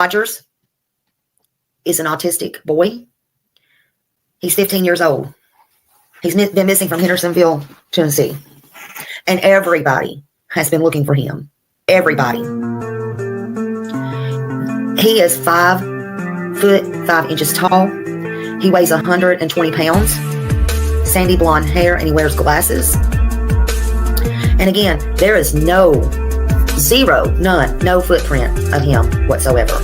Rogers is an autistic boy. He's 15 years old. He's been missing from Hendersonville, Tennessee. And everybody has been looking for him. Everybody. He is 5 foot 5 inches tall. He weighs 120 pounds. Sandy blonde hair, and he wears glasses. And again, there is no footprint of him whatsoever.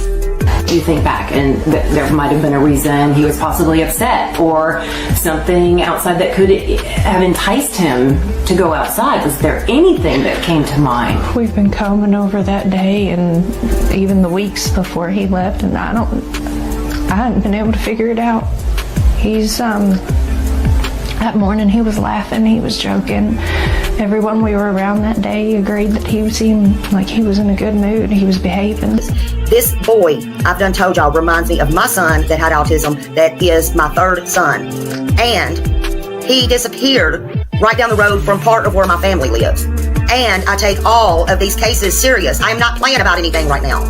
You think back, and there might have been a reason he was possibly upset or something outside that could have enticed him to go outside. Was there anything that came to mind? We've been coming over that day and even the weeks before he left, and I hadn't been able to figure it out. He's that morning he was laughing, he was joking. Everyone we were around that day agreed that he seemed like he was in a good mood. He was behaving. This boy, I've done told y'all, reminds me of my son that had autism, that is my third son. And he disappeared right down the road from part of where my family lives. And I take all of these cases serious. I am not playing about anything right now.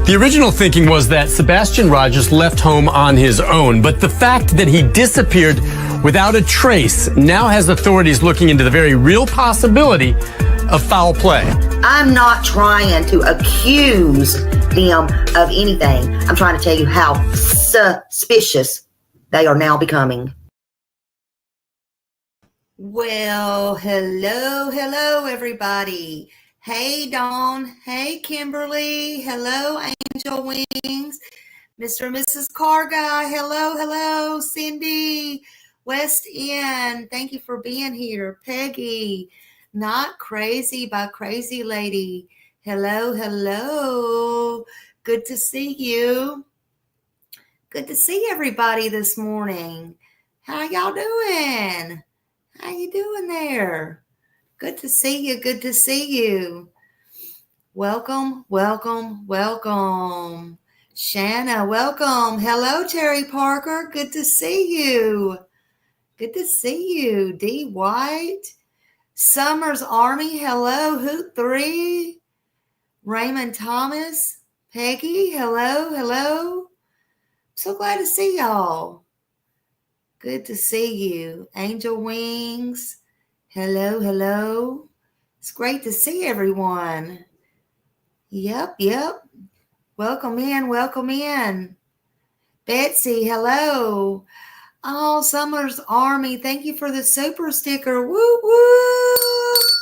The original thinking was that Sebastian Rogers left home on his own, but the fact that he disappeared without a trace now has authorities looking into the very real possibility of foul play. I'm not trying to accuse them of anything. I'm trying to tell you how suspicious they are now becoming. Well, hello, everybody. Hey, Dawn. Hey, Kimberly. Hello, Angel Wings. Mr. and Mrs. Car Guy. Hello, Cindy. West End, thank you for being here. Peggy, Not Crazy by Crazy Lady. Hello. Good to see you. Good to see everybody this morning. How y'all doing? How you doing there? Good to see you. Welcome. Shanna, welcome. Hello, Terry Parker. Good to see you. D. White. Summers Army. Hello. Hoot 3. Raymond Thomas. Peggy. Hello. So glad to see y'all. Good to see you. Angel Wings. Hello. It's great to see everyone. Yep. Welcome in. Betsy, hello. Oh, Summers Army, thank you for the super sticker. Woo.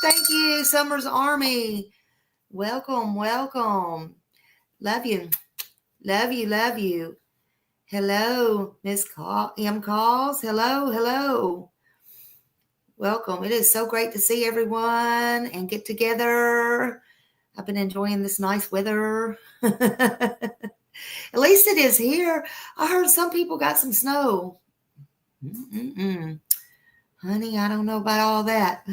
Thank you, Summers Army. Welcome. Love you. Hello, Miss M. Calls. Hello. Welcome. It is so great to see everyone and get together. I've been enjoying this nice weather. At least it is here. I heard some people got some snow. Honey, I don't know about all that.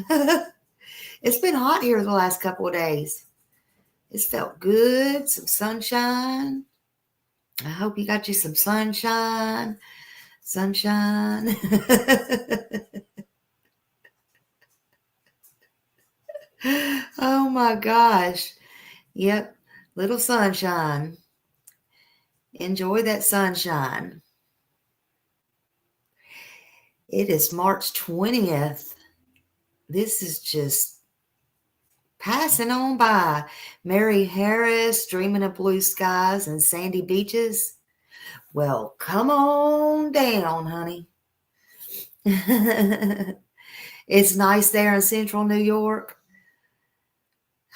It's been hot here the last couple of days. It's felt good. Some sunshine. I hope you got you some sunshine. Oh my gosh. Yep. Little sunshine. Enjoy that sunshine. It is March 20th. This is just passing on by. Mary Harris, dreaming of blue skies and sandy beaches. Well, come on down, honey. It's nice there in central New York.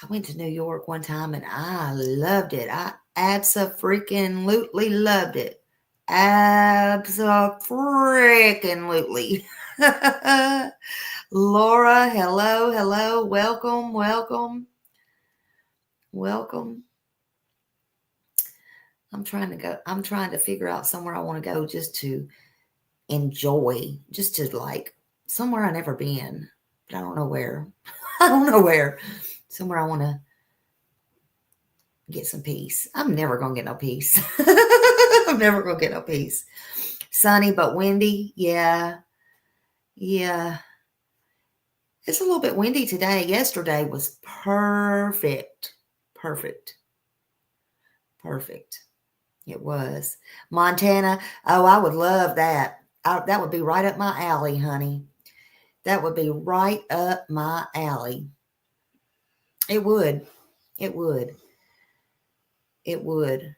I went to New York one time and I loved it. I abso-freaking-lutely loved it. Abso-freaking-lutely. Laura, hello. Welcome. I'm trying to figure out somewhere I want to go just to enjoy, just to like somewhere I've never been, but I don't know where. Somewhere I want to get some peace. I'm never going to get no peace. Sunny but windy. Yeah. It's a little bit windy today. Yesterday was perfect. It was. Montana. Oh, I would love that. That would be right up my alley, honey. That would be right up my alley. It would. It would. It would.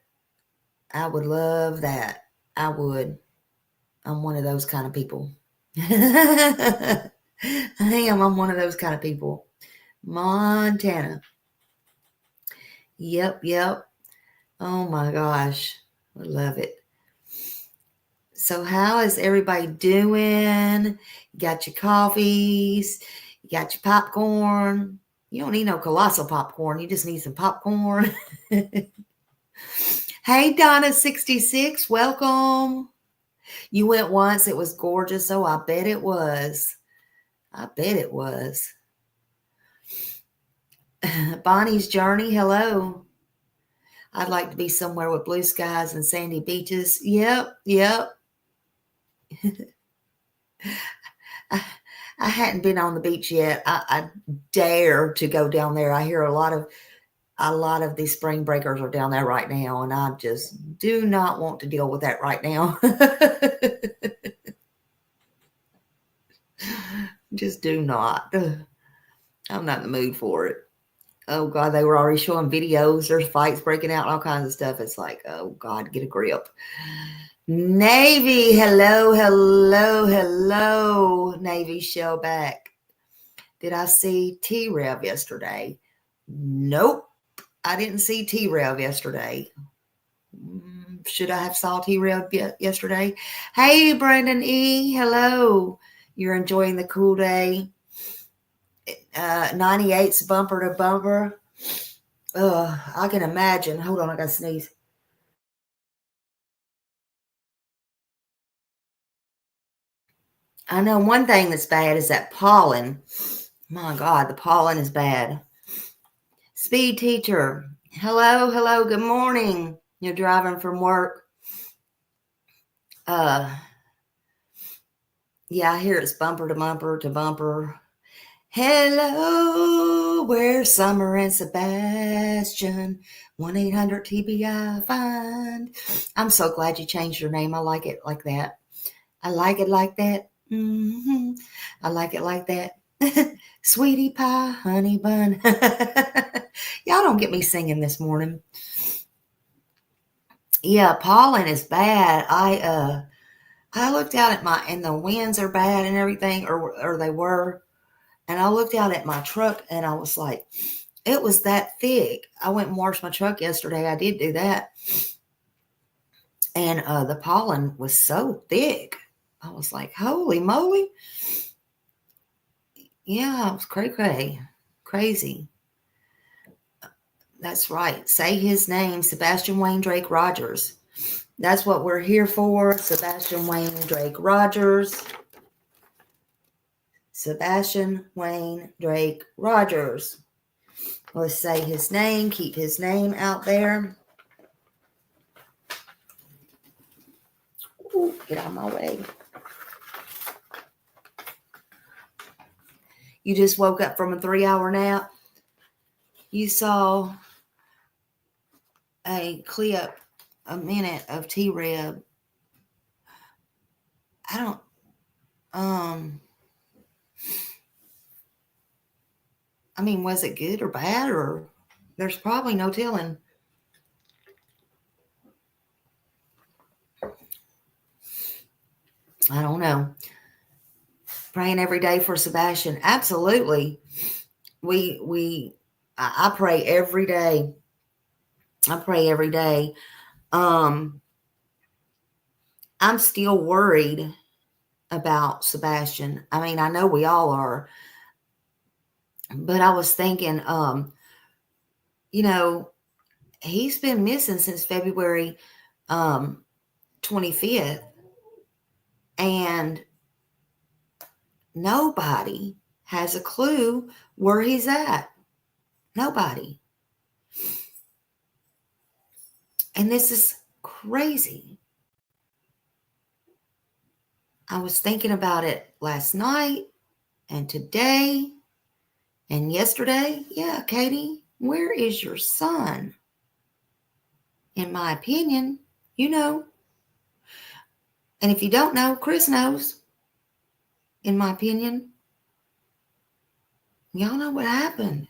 I would love that. I would. I'm one of those kind of people. I am. I'm one of those kind of people. Montana. Yep. Oh my gosh. I love it. So how is everybody doing? You got your coffees. You got your popcorn. You don't need no colossal popcorn. You just need some popcorn. Hey, Donna66. Welcome. You went once. It was gorgeous. Oh, I bet it was. I bet it was. Bonnie's Journey. Hello. I'd like to be somewhere with blue skies and sandy beaches. Yep. I hadn't been on the beach yet. I dare to go down there. I hear a lot of these spring breakers are down there right now, and I just do not want to deal with that right now. Just do not. I'm not in the mood for it. Oh God, they were already showing videos. There's fights breaking out, all kinds of stuff. It's like, oh God, get a grip. Navy, hello. Navy Shellback. Did I see T-Rev yesterday? Nope, I didn't see T-Rev yesterday. Should I have saw T-Rev yesterday? Hey, Brandon E, hello. You're enjoying the cool day. 98's bumper to bumper. I can imagine. Hold on, I got to sneeze. I know one thing that's bad is that pollen. My God, the pollen is bad. Speed teacher. Hello. Good morning. You're driving from work. Yeah, I hear it's bumper to bumper to bumper. Hello, where's Summer and Sebastian? 1-800-TBI find. I'm so glad you changed your name. I like it like that. I like it like that. I like it like that. Sweetie pie, honey bun. Y'all don't get me singing this morning. Yeah, pollen is bad. I looked out at and the winds are bad and everything, or they were. And I looked out at my truck and I was like, it was that thick. I went and washed my truck yesterday. I did do that. And the pollen was so thick. I was like, holy moly. Yeah, it was crazy. That's right. Say his name, Sebastian Wayne Drake Rogers. That's what we're here for. Sebastian Wayne Drake Rogers. Sebastian Wayne Drake Rogers. Let's say his name. Keep his name out there. Ooh, get out of my way. You just woke up from a 3-hour nap. You saw a clip, a minute of T-Rev. I mean, was it good or bad, or there's probably no telling. I don't know. Praying every day for Sebastian. Absolutely. I pray every day. I'm still worried about Sebastian. I mean, I know we all are. But I was thinking, he's been missing since February 25th. And nobody has a clue where he's at. Nobody. And this is crazy. I was thinking about it last night and today and yesterday. Yeah, Katie, where is your son? In my opinion, You know. And if you don't know, Chris knows, in my opinion. Y'all know what happened.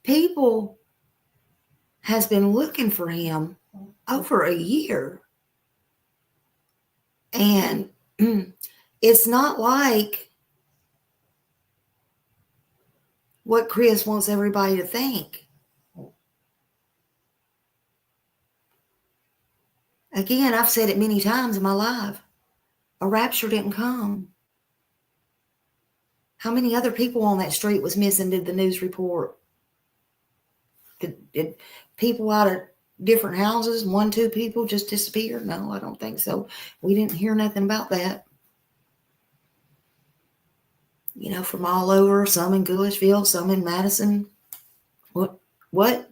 People has been looking for him over a year. And it's not like what Chris wants everybody to think. Again, I've said it many times in my life. A rapture didn't come. How many other people on that street was missing, did the news report? Did people out of different houses, 1, 2 people just disappear? No, I don't think so. We didn't hear nothing about that. You know, from all over, some in Goodlettsville, some in Madison. What?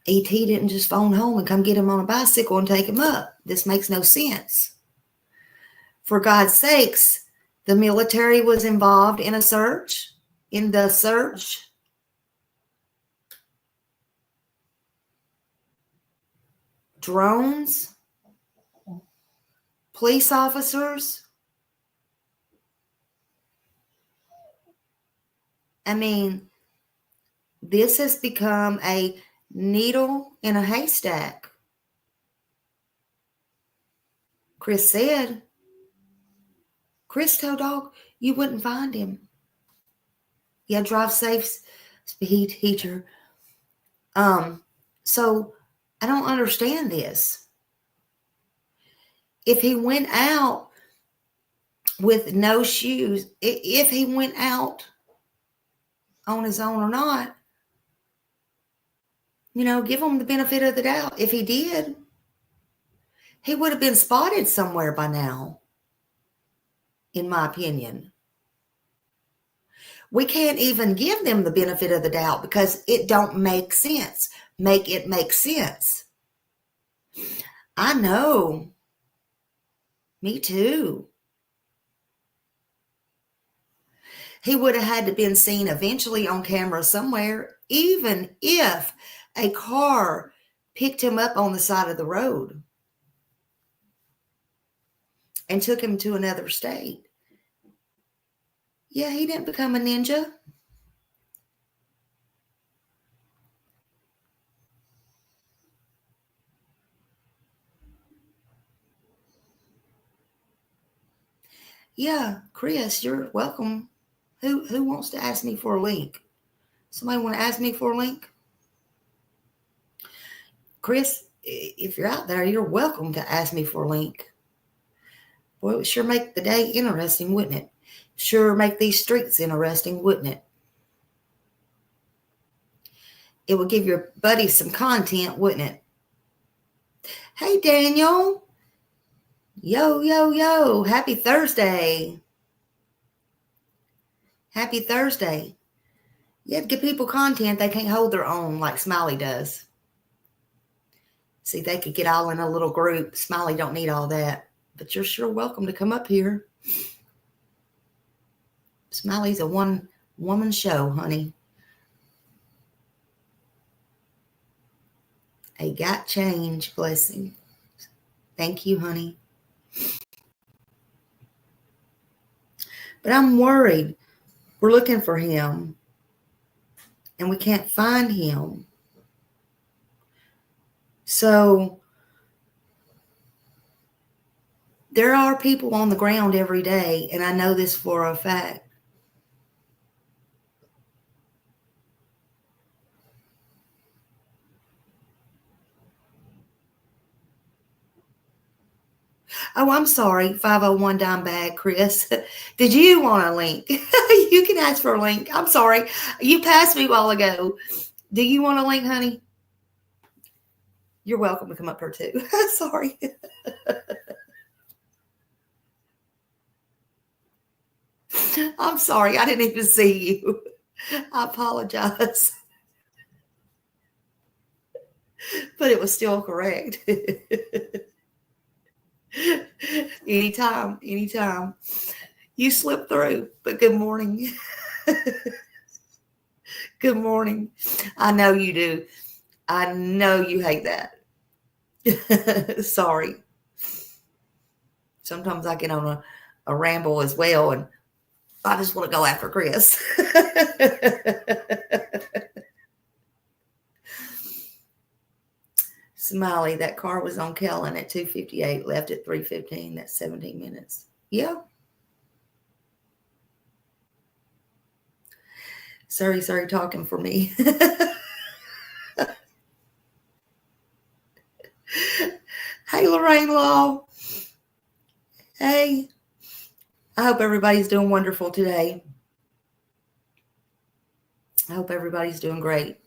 E.T. didn't just phone home and come get him on a bicycle and take him up. This makes no sense. For God's sakes, the military was involved in the search. Drones, police officers. I mean, this has become a needle in a haystack. Chris told Dog, you wouldn't find him. Yeah, drive safe, speed teacher. So I don't understand this. If he went out with no shoes, if he went out on his own or not, you know, give him the benefit of the doubt. If he did, he would have been spotted somewhere by now, in my opinion. We can't even give them the benefit of the doubt because it don't make sense. Make it make sense. I know. Me too. He would have had to been seen eventually on camera somewhere, even if a car picked him up on the side of the road and took him to another state. Yeah, he didn't become a ninja. Yeah, Chris, you're welcome. Who wants to ask me for a link? Somebody want to ask me for a link? Chris, if you're out there, you're welcome to ask me for a link. Boy, it would sure make the day interesting, wouldn't it? Sure make these streets interesting, wouldn't it? It would give your buddies some content, wouldn't it? Hey, Daniel. Yo, yo, yo. Happy Thursday. Happy Thursday. You have to give people content they can't hold their own like Smiley does. See, they could get all in a little group. Smiley don't need all that. But you're sure welcome to come up here. Smiley's a one-woman show, honey. A got change blessing. Thank you, honey. But I'm worried. We're looking for him. And we can't find him. So there are people on the ground every day, and I know this for a fact. Oh, I'm sorry, 501 Dime Bag, Chris. Did you want a link? You can ask for a link. I'm sorry. You passed me a while ago. Do you want a link, honey? You're welcome to come up here too. Sorry. I'm sorry. I didn't even see you. I apologize. But it was still correct. Anytime. You slipped through, but good morning. Good morning. I know you do. I know you hate that. Sorry. Sometimes I get on a ramble as well, and I just want to go after Chris. Smiley, that car was on Kellen at 2:58, left at 3:15. That's 17 minutes. Yeah. Sorry, talking for me. Hey, Lorraine Law. Hey. I hope everybody's doing wonderful today. I hope everybody's doing great.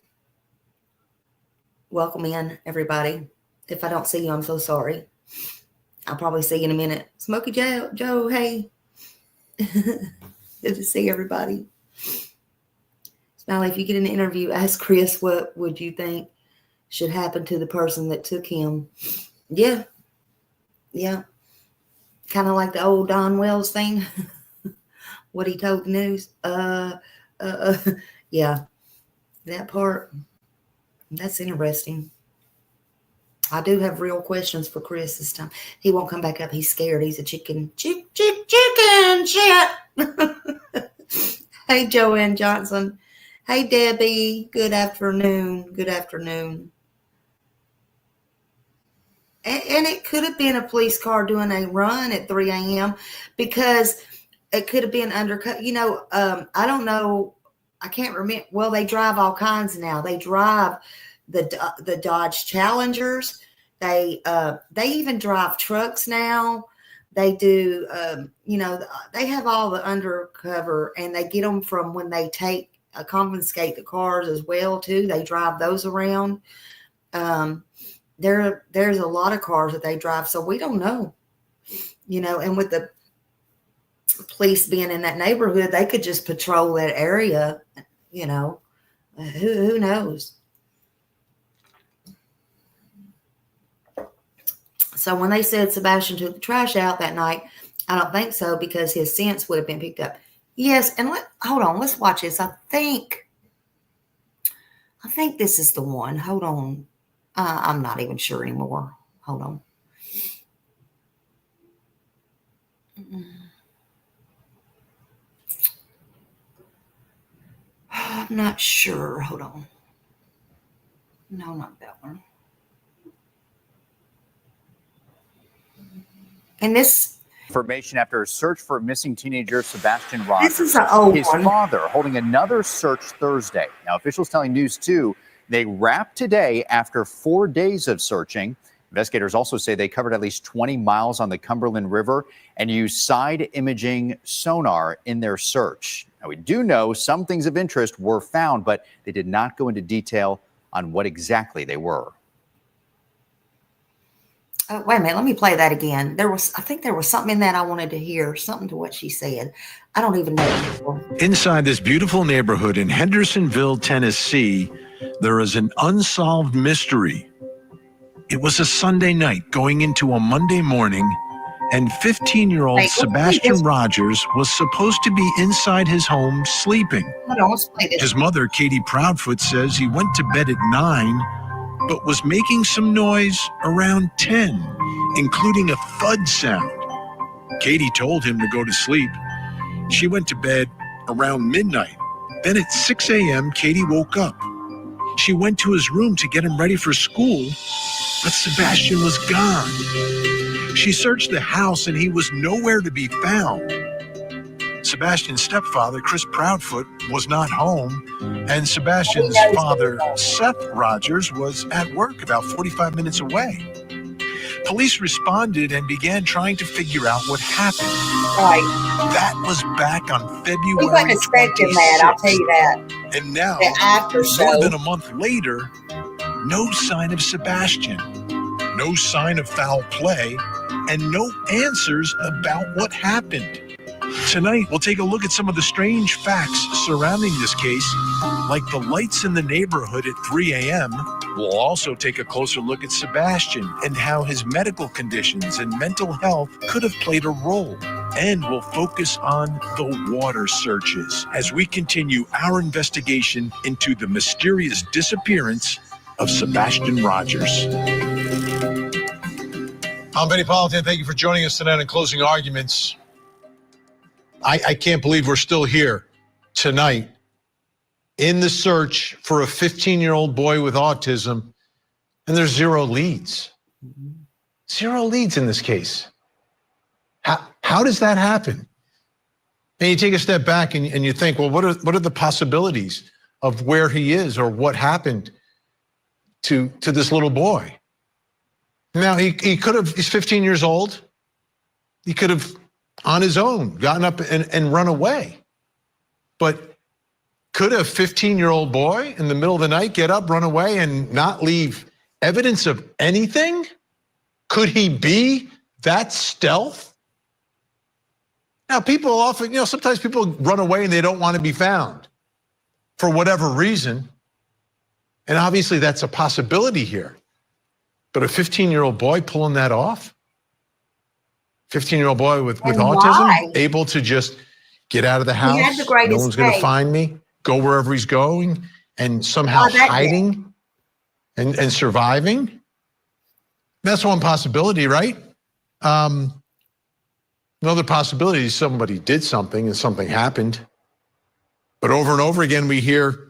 Welcome in, everybody. If I don't see you, I'm so sorry. I'll probably see you in a minute. Smokey Joe, hey. Good to see everybody. Smiley, if you get an interview, ask Chris what would you think should happen to the person that took him. Yeah. Kind of like the old Don Wells thing. What he told the news. Yeah. That part. That's interesting. I do have real questions for Chris this time. He won't come back up. He's scared. He's a chicken shit. Hey, Joanne Johnson. Hey, Debbie. Good afternoon. And it could have been a police car doing a run at 3 a.m. because it could have been undercut. I don't know. I can't remember. Well, they drive all kinds now. They drive the Dodge Challengers. They even drive trucks now. They do, they have all the undercover, and they get them from when they confiscate the cars as well too. They drive those around. There's a lot of cars that they drive, so we don't know, and with the police being in that neighborhood, they could just patrol that area, who knows? So when they said Sebastian took the trash out that night, I don't think so, because his scents would have been picked up. Yes, and hold on, let's watch this. I think this is the one. Hold on. I'm not even sure anymore. Hold on. I'm not sure. Hold on. No, not that one. And this information after a search for missing teenager Sebastian Rogers. This is an old His one. father holding another search Thursday. Now, officials telling News 2 they wrapped today after 4 days of searching. Investigators also say they covered at least 20 miles on the Cumberland River and used side imaging sonar in their search. Now, we do know some things of interest were found, but they did not go into detail on what exactly they were. Wait a minute, let me play that again. I think there was something in that I wanted to hear, something to what she said. I don't even know. Inside this beautiful neighborhood in Hendersonville, Tennessee, there is an unsolved mystery. It was a Sunday night going into a Monday morning, and 15-year-old Sebastian Rogers was supposed to be inside his home sleeping. Hold on, let's play this. His mother, Katie Proudfoot, says he went to bed at 9, but was making some noise around 10, including a thud sound. Katie told him to go to sleep. She went to bed around midnight. Then at 6 a.m., Katie woke up. She went to his room to get him ready for school, but Sebastian was gone. She searched the house and he was nowhere to be found. Sebastian's stepfather, Chris Proudfoot, was not home, and Sebastian's father, Seth Rogers, was at work about 45 minutes away. Police responded and began trying to figure out what happened. Right. That was back on February 26th. We weren't expecting that, I'll tell you that. And now, The after show. more than a month later, no sign of Sebastian, no sign of foul play, and no answers about what happened. Tonight, we'll take a look at some of the strange facts surrounding this case, like the lights in the neighborhood at 3 a.m. We'll also take a closer look at Sebastian and how his medical conditions and mental health could have played a role. And we'll focus on the water searches as we continue our investigation into the mysterious disappearance of Sebastian Rogers. I'm Benny Politan. Thank you for joining us tonight on Closing Arguments. I can't believe we're still here tonight in the search for a 15-year-old boy with autism, and there's zero leads. Zero leads in this case. How does that happen? And you take a step back and you think, well, what are the possibilities of where he is or what happened to this little boy? Now, he could have, he's 15 years old. He could have, on his own, gotten up and run away. But could a 15-year-old boy in the middle of the night get up, run away, and not leave evidence of anything? Could he be that stealth? Now, people often, sometimes people run away and they don't want to be found for whatever reason. And obviously that's a possibility here. But a 15-year-old boy pulling that off? 15-year-old boy with autism, able to just get out of the house, no one's going to find me, go wherever he's going, and somehow hiding and surviving? That's one possibility, right? Another possibility is somebody did something and something happened. But over and over again, we hear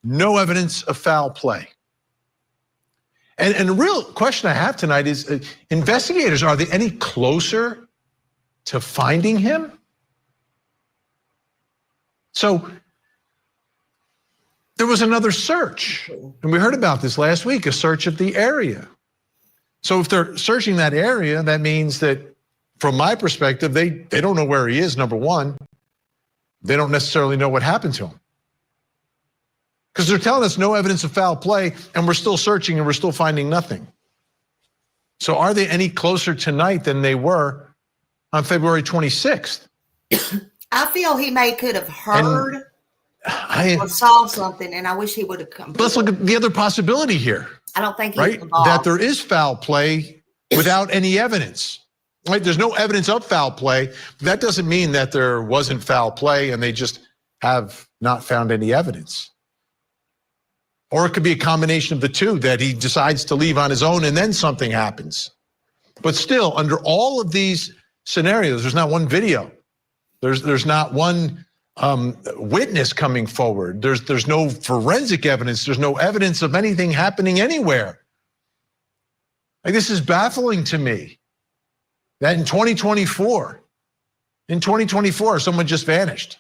no evidence of foul play. And the real question I have tonight is, investigators, are they any closer to finding him? So there was another search, and we heard about this last week, a search of the area. So if they're searching that area, that means that, from my perspective, they don't know where he is, number one. They don't necessarily know what happened to him. Because they're telling us no evidence of foul play, and we're still searching and we're still finding nothing. So are they any closer tonight than they were on February 26th? I feel he could have heard or saw something, and I wish he would have come. Let's look at the other possibility here. I don't think he's right? involved. That there is foul play without any evidence. Right? There's no evidence of foul play. That doesn't mean that there wasn't foul play and they just have not found any evidence. Or it could be a combination of the two, that he decides to leave on his own and then something happens. But still, under all of these scenarios, there's not one video. There's not one witness coming forward. There's no forensic evidence. There's no evidence of anything happening anywhere. Like, this is baffling to me that in 2024, someone just vanished.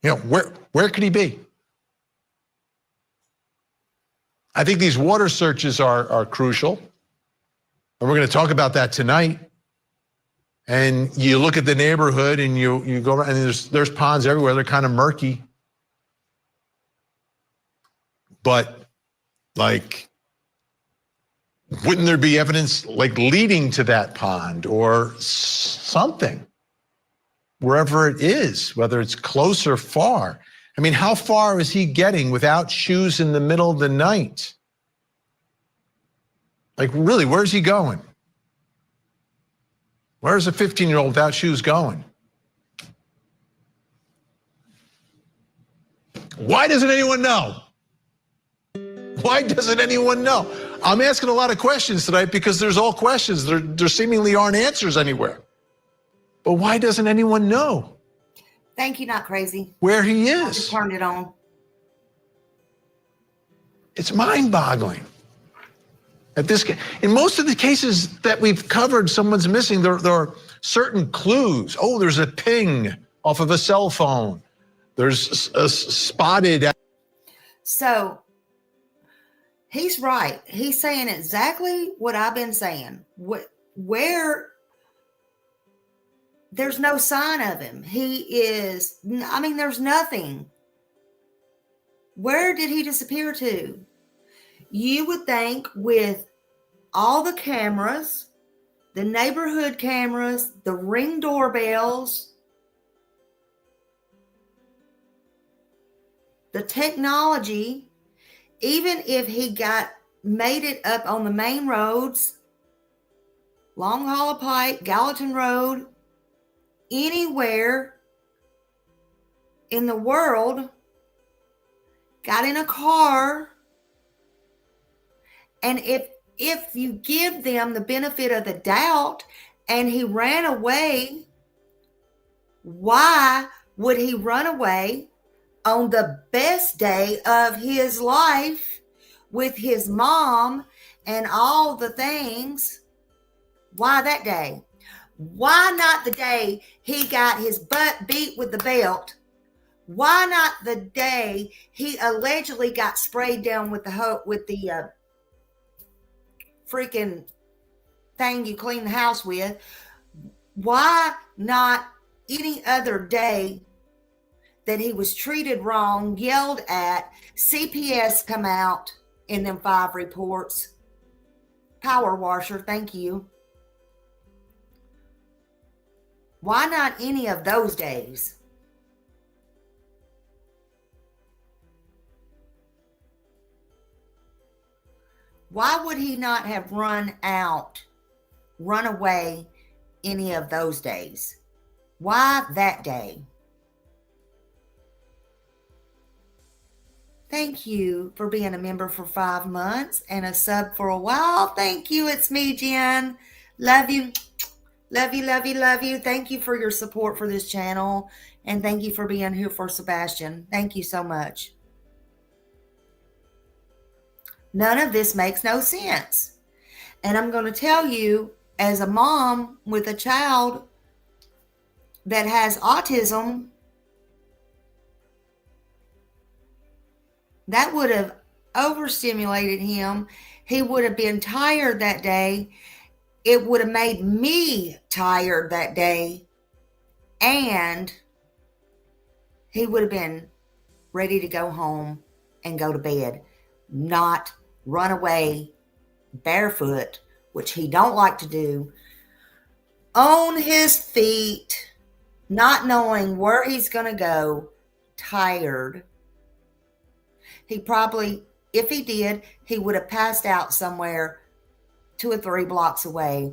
Where could he be? I think these water searches are crucial. And we're going to talk about that tonight. And you look at the neighborhood and you go around, and there's ponds everywhere. They're kind of murky. But wouldn't there be evidence leading to that pond or something? Wherever it is, whether it's close or far. I mean, how far is he getting without shoes in the middle of the night? Really, where's he going? Where's a 15-year-old without shoes going? Why doesn't anyone know? Why doesn't anyone know? I'm asking a lot of questions tonight because there's all questions. There seemingly aren't answers anywhere. But why doesn't anyone know? Thank you, not crazy. Where he I is. just turned it on. It's mind-boggling. In most of the cases that we've covered, someone's missing. There are certain clues. Oh, there's a ping off of a cell phone. There's a spotted. So he's right. He's saying exactly what I've been saying. Where there's no sign of him. There's nothing. Where did he disappear to? You would think with all the cameras the neighborhood cameras, the Ring doorbells, the technology, even if he made it up on the main roads, Long Hollow Pike, Gallatin Road, anywhere in the world, got in a car, and if you give them the benefit of the doubt and he ran away, why would he run away on the best day of his life with his mom and all the things? Why that day? Why not the day he got his butt beat with the belt? Why not the day he allegedly got sprayed down with the freaking thing you clean the house with? Why not any other day that he was treated wrong, yelled at, CPS come out in them 5 reports? Power washer, thank you. Why not any of those days? Why would he not have run away any of those days? Why that day? Thank you for being a member for 5 months and a sub for a while. Thank you. It's me, Jen. Love you. Love you, love you, love you. Thank you for your support for this channel. And thank you for being here for Sebastian. Thank you so much. None of this makes no sense. And I'm going to tell you, as a mom with a child that has autism, that would have overstimulated him. He would have been tired that day. It would have made me tired that day. And he would have been ready to go home and go to bed, not run away barefoot, which he don't like to do, on his feet, not knowing where he's going to go, tired. He probably, if he did, he would have passed out somewhere 2 or 3 blocks away,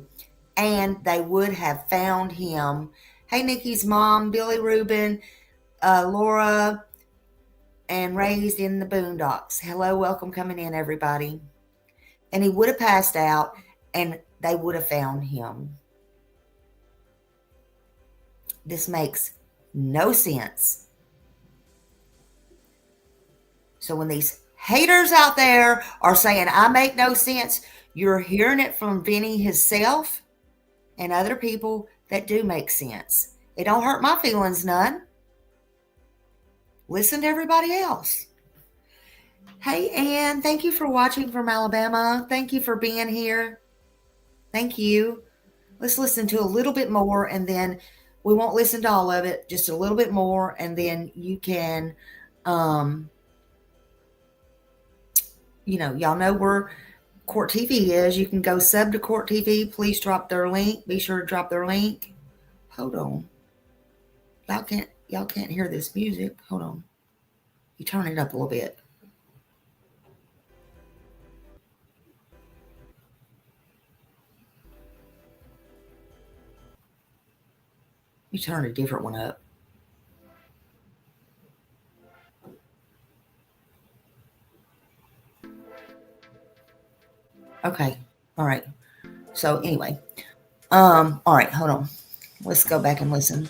and they would have found him. Hey, Nikki's mom, Billy Rubin, Laura, and Raised in the Boondocks. Hello, welcome coming in, everybody. And he would have passed out, and they would have found him. This makes no sense. So when these haters out there are saying I make no sense, you're hearing it from Vinny himself and other people that do make sense. It don't hurt my feelings none. Listen to everybody else. Hey, Ann, thank you for watching from Alabama. Thank you for being here. Thank you. Let's listen to a little bit more, and then we won't listen to all of it, just a little bit more, and then you can, y'all know where Court TV is. You can go sub to Court TV. Please drop their link. Be sure to drop their link. Hold on. Y'all can't hear this music. Hold on. You turn it up a little bit. You turn a different one up. Okay. All right. So anyway, all right, hold on. Let's go back and listen.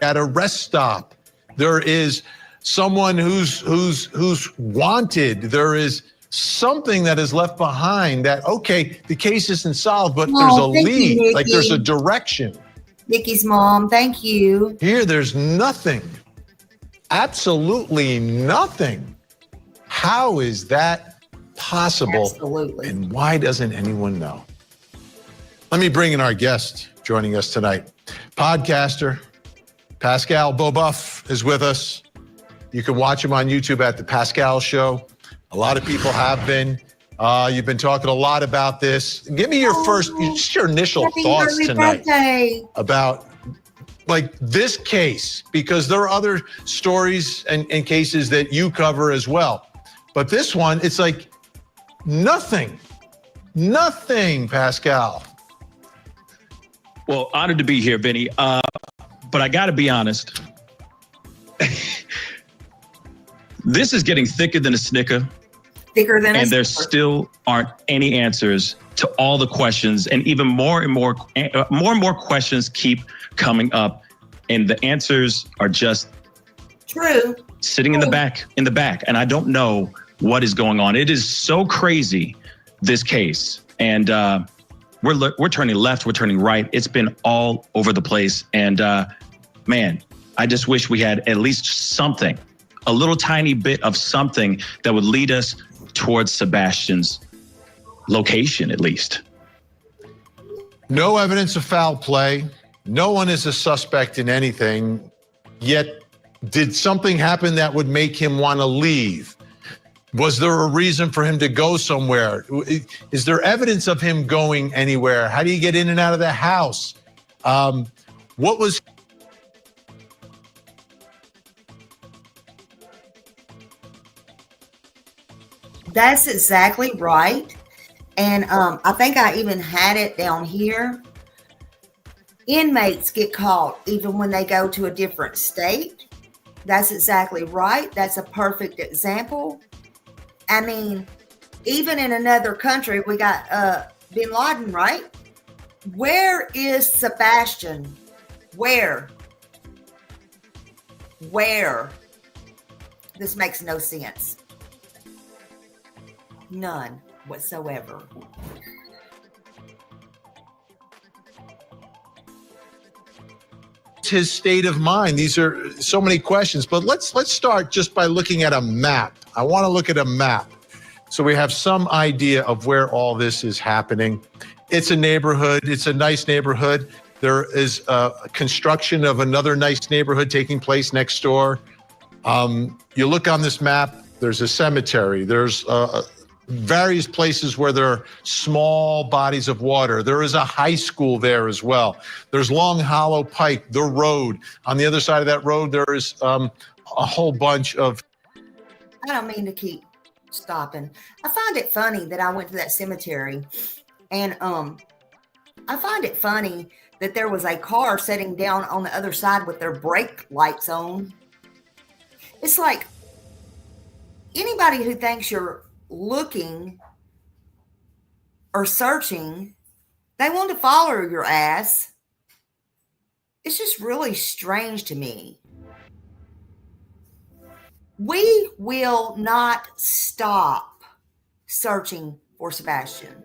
At a rest stop, there is someone who's wanted. There is something that is left behind that, okay, the case isn't solved, but there's a lead, you, like there's a direction. Nikki's mom, thank you. Here, there's nothing. Absolutely nothing. How is that possible? Absolutely. And why doesn't anyone know? Let me bring in our guest joining us tonight. Podcaster Pascal Beaubuff is with us. You can watch him on YouTube at The Pascal Show. A lot of people have been. You've been talking a lot about this. Give me your just your initial Happy thoughts early tonight birthday. about like this case, because there are other stories and cases that you cover as well. But this one, it's like nothing, Pascal. Well, honored to be here, Vinny. But I got to be honest. This is getting thicker than a Snicker. Thicker than and a there Snicker. still aren't any answers to all the questions, and even more and more questions keep coming up, and the answers are just True. sitting in the back. And I don't know what is going on. It is so crazy, this case, and we're turning left, we're turning right. It's been all over the place, and man, I just wish we had at least something, a little tiny bit of something that would lead us towards Sebastian's location, at least. No evidence of foul play. No one is a suspect in anything. Yet, did something happen that would make him want to leave? Was there a reason for him to go somewhere? Is there evidence of him going anywhere? How do you get in and out of the house? What was... That's exactly right. And I think I even had it down here. Inmates get caught even when they go to a different state. That's exactly right. That's a perfect example. I mean, even in another country, we got Bin Laden, right? Where is Sebastian? Where? This makes no sense. None whatsoever. His state of mind? These are so many questions, but let's start just by looking at a map. I want to look at a map so we have some idea of where all this is happening. It's a neighborhood. It's a nice neighborhood. There is construction of another nice neighborhood taking place next door. You look on this map, there's a cemetery. There's various places where there are small bodies of water. There is a high school there as well. There's Long Hollow Pike, the road. On the other side of that road, there is a whole bunch of... I don't mean to keep stopping. I find it funny that I went to that cemetery, and I find it funny that there was a car sitting down on the other side with their brake lights on. It's like anybody who thinks you're looking or searching, they want to follow your ass. It's just really strange to me. We will not stop searching for Sebastian.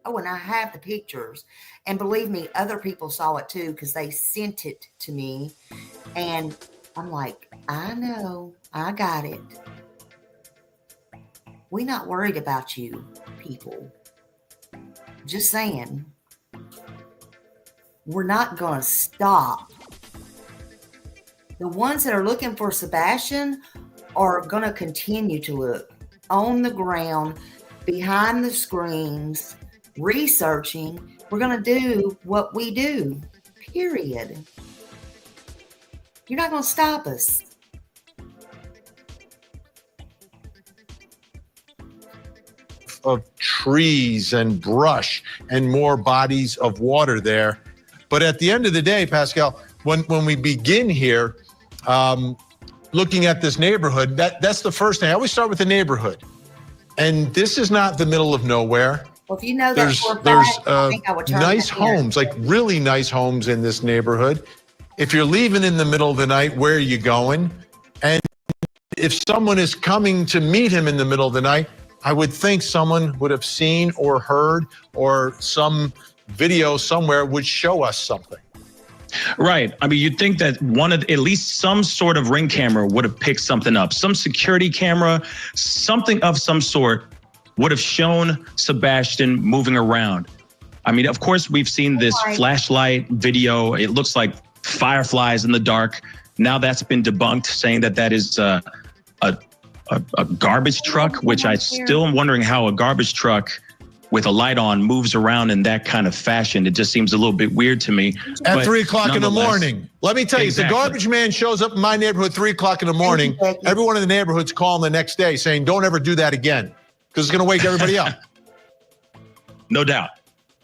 Oh, and I have the pictures. And believe me, other people saw it too because they sent it to me. And I'm like, I know, I got it. We're not worried about you, people. Just saying. We're not going to stop. The ones that are looking for Sebastian are going to continue to look on the ground, behind the screens, researching. We're going to do what we do, period. You're not going to stop us. of trees and brush and more bodies of water there. But at the end of the day, Pascal, when we begin here, looking at this neighborhood, that's the first thing. I always start with the neighborhood. And this is not the middle of nowhere. Well, if you know that There's for a fact, I think I would turn nice back here. homes, like really nice homes in this neighborhood. If you're leaving in the middle of the night, where are you going? And if someone is coming to meet him in the middle of the night, I would think someone would have seen or heard, or some video somewhere would show us something. Right. I mean, you'd think that at least some sort of Ring camera would have picked something up. Some security camera, something of some sort would have shown Sebastian moving around. I mean, of course, we've seen this flashlight video. It looks like fireflies in the dark. Now that's been debunked, saying that that is a a garbage truck, which I still am wondering how a garbage truck with a light on moves around in that kind of fashion. It just seems a little bit weird to me. At 3 o'clock in the morning. Let me tell you, if the garbage man shows up in my neighborhood 3 o'clock in the morning, everyone in the neighborhood's calling the next day saying, don't ever do that again, because it's going to wake everybody up. No doubt.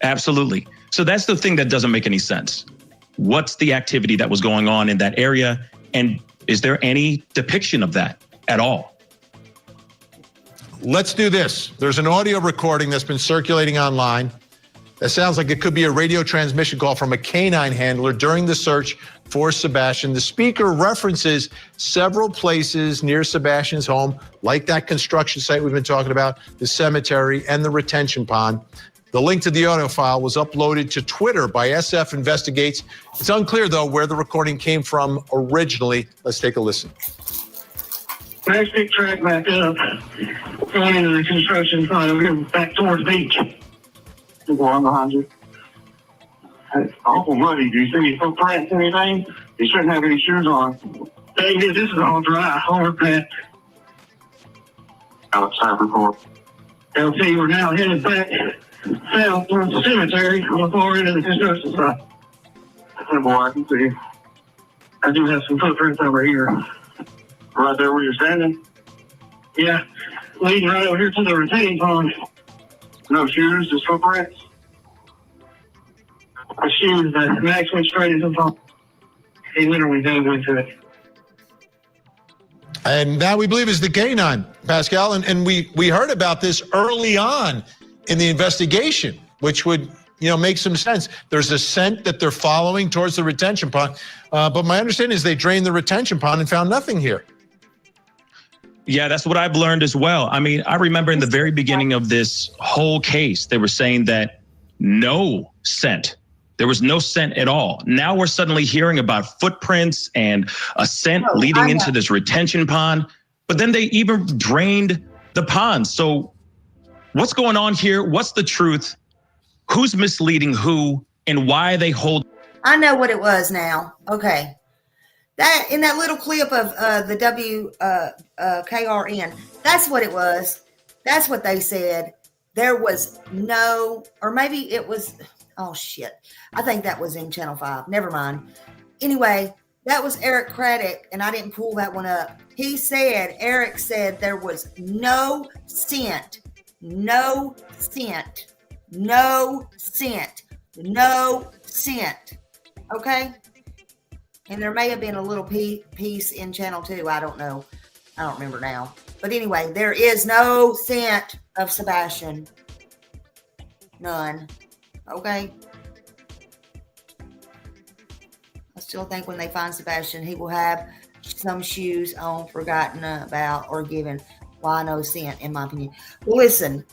Absolutely. So that's the thing that doesn't make any sense. What's the activity that was going on in that area? And is there any depiction of that at all? Let's do this. There's an audio recording that's been circulating online. That sounds like it could be a radio transmission call from a canine handler during the search for Sebastian. The speaker references several places near Sebastian's home, like that construction site we've been talking about, the cemetery, and the retention pond. The link to the audio file was uploaded to Twitter by SF Investigates. It's unclear, though, where the recording came from originally. Let's take a listen. Next big track back up, going into the construction site over here, back towards the beach. The one behind you. It's awful muddy. Do you see any footprints, anything? You shouldn't have any shoes on. David, this is all dry, hard packed. Outside report. LT, we're now headed back south towards the cemetery on the far end of the construction site. Oh boy, I can see. I do have some footprints over here. Right there where you're standing? Yeah, leading right over here to the retaining pond. No shoes, just footprints. The shoes that Max went straight into the pond. He literally dove into it. And that we believe is the canine, Pascal. And we heard about this early on in the investigation, which would make some sense. There's a scent that they're following towards the retention pond. But my understanding is they drained the retention pond and found nothing here. Yeah, that's what I've learned as well. I mean, I remember in the very beginning of this whole case, they were saying that no scent. There was no scent at all. Now we're suddenly hearing about footprints and a scent leading into this retention pond. But then they even drained the pond. So what's going on here? What's the truth? Who's misleading who, and why they hold? I know what it was now. Okay. That in that little clip of the KRN, that's what it was. That's what they said. There was no, or maybe it was, oh shit. I think that was in Channel 5. Never mind. Anyway, that was Eric Craddock, and I didn't pull that one up. Eric said there was no scent, no scent, no scent, no scent. Okay? And there may have been a little piece in Channel 2. I don't know. I don't remember now. But anyway, there is no scent of Sebastian. None. Okay? I still think when they find Sebastian, he will have some shoes on, forgotten about, or given. Why no scent, in my opinion. Well, listen,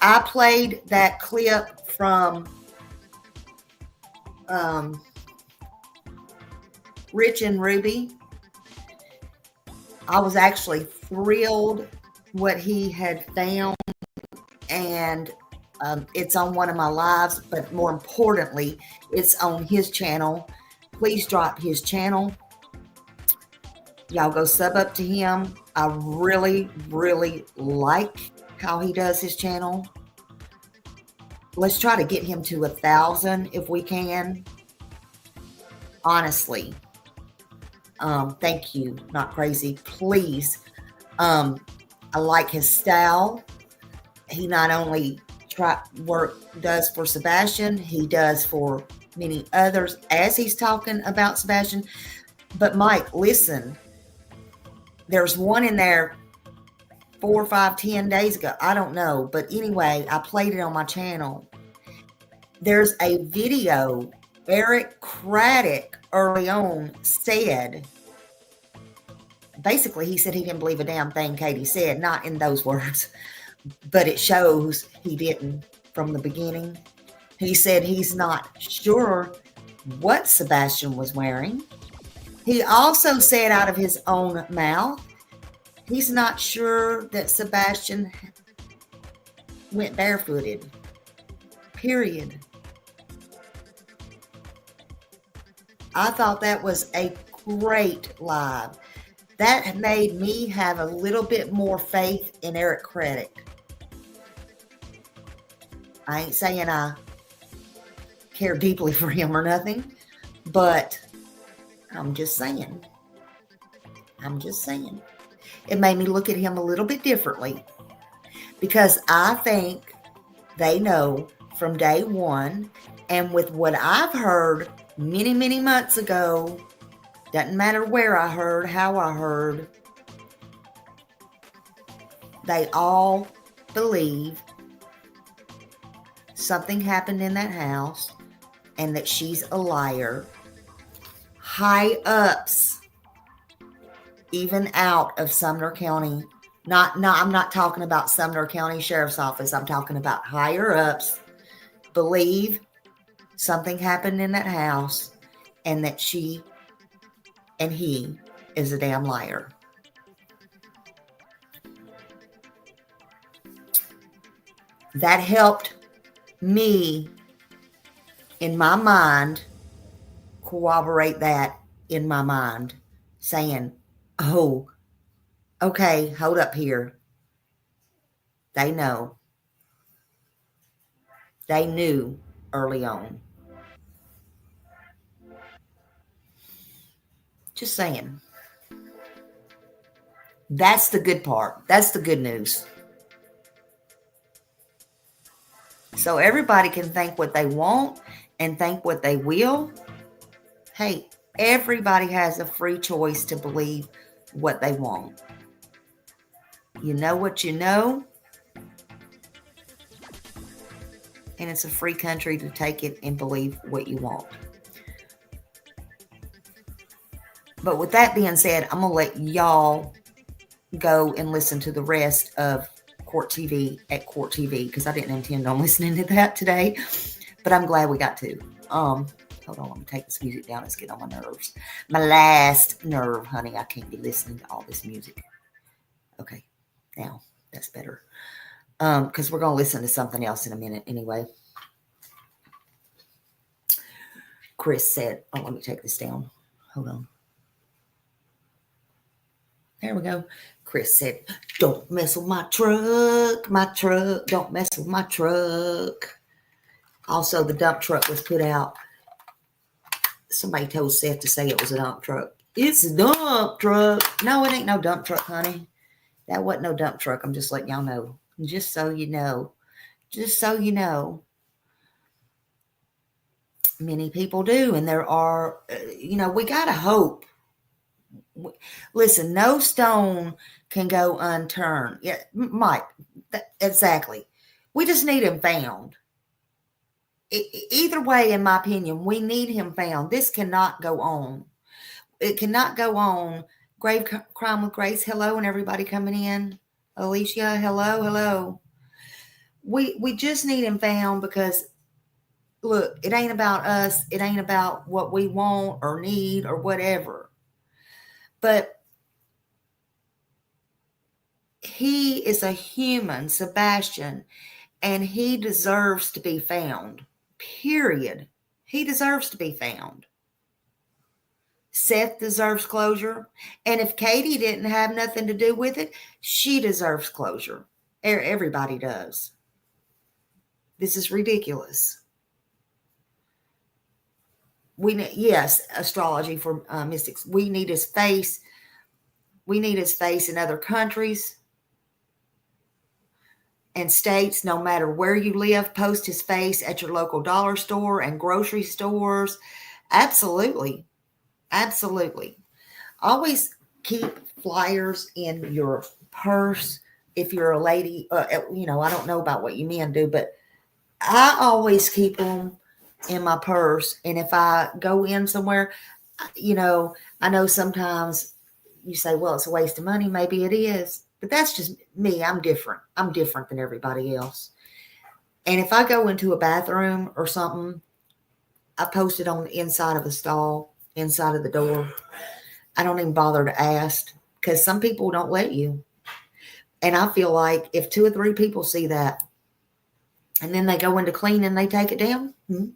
I played that clip from Rich and Ruby. I was actually thrilled what he had found, and it's on one of my lives, but more importantly, it's on his channel. Please drop his channel. Y'all go sub up to him. I really, really like how he does his channel. Let's try to get him to 1,000 if we can. Honestly. Thank you. Not crazy. Please. I like his style. He not only does for Sebastian, he does for many others as he's talking about Sebastian. But Mike, listen, there's one in there 4, 5, 10 days ago. I don't know. But anyway, I played it on my channel. There's a video Eric Craddock early on said, basically he said he didn't believe a damn thing Katie said, not in those words, but it shows he didn't from the beginning. He said he's not sure what Sebastian was wearing. He also said out of his own mouth, he's not sure that Sebastian went barefooted, period. I thought that was a great live. that made me have a little bit more faith in Eric Craddock. I ain't saying I care deeply for him or nothing, but I'm just saying. It made me look at him a little bit differently, because I think they know from day one, and with what I've heard many, many months ago, doesn't matter where I heard, how I heard, they all believe something happened in that house and that she's a liar. High ups, even out of Sumner County. I'm not talking about Sumner County Sheriff's Office. I'm talking about higher ups believe something happened in that house and that she and he is a damn liar. That helped me in my mind corroborate that in my mind, saying, oh, okay, hold up here. They know. They knew early on. Just saying. That's the good part. That's the good news. So everybody can think what they want and think what they will. Hey, everybody has a free choice to believe what they want. You know what you know. And it's a free country to take it and believe what you want. But with that being said, I'm going to let y'all go and listen to the rest of Court TV at Court TV, because I didn't intend on listening to that today, but I'm glad we got to. Hold on, let me take this music down. It's getting on my nerves. My last nerve, honey. I can't be listening to all this music. Okay, now that's better. Because we're going to listen to something else in a minute anyway. Chris said, oh, let me take this down. Hold on. There we go. Chris said, don't mess with my truck. Don't mess with my truck. Also, the dump truck was put out. Somebody told Seth to say it was a dump truck. It's a dump truck. No, it ain't no dump truck, honey. That wasn't no dump truck. I'm just letting y'all know. Just so you know. Just so you know. Many people do. And there are, we got to hope. Listen, no stone can go unturned. Yeah, Mike, exactly. We just need him found. Either way, in my opinion, we need him found. This cannot go on. It cannot go on. Grave Crime with Grace, hello, and everybody coming in. Alicia, hello. We just need him found because, look, it ain't about us. It ain't about what we want or need or whatever. But he is a human, Sebastian, and he deserves to be found. Period. He deserves to be found. Seth deserves closure. And if Katie didn't have nothing to do with it, she deserves closure. Everybody does. This is ridiculous. Yes, astrology for mystics. We need his face. We need his face in other countries and states. No matter where you live, post his face at your local dollar store and grocery stores. Absolutely. Always keep flyers in your purse if you're a lady. I don't know about what you men do, but I always keep them in my purse. And if I go in somewhere, I know sometimes you say, well, it's a waste of money. Maybe it is, but that's just me. I'm different. I'm different than everybody else. And if I go into a bathroom or something, I post it on the inside of the stall, inside of the door. I don't even bother to ask because some people don't let you. And I feel like if 2 or 3 people see that and then they go into clean and they take it down,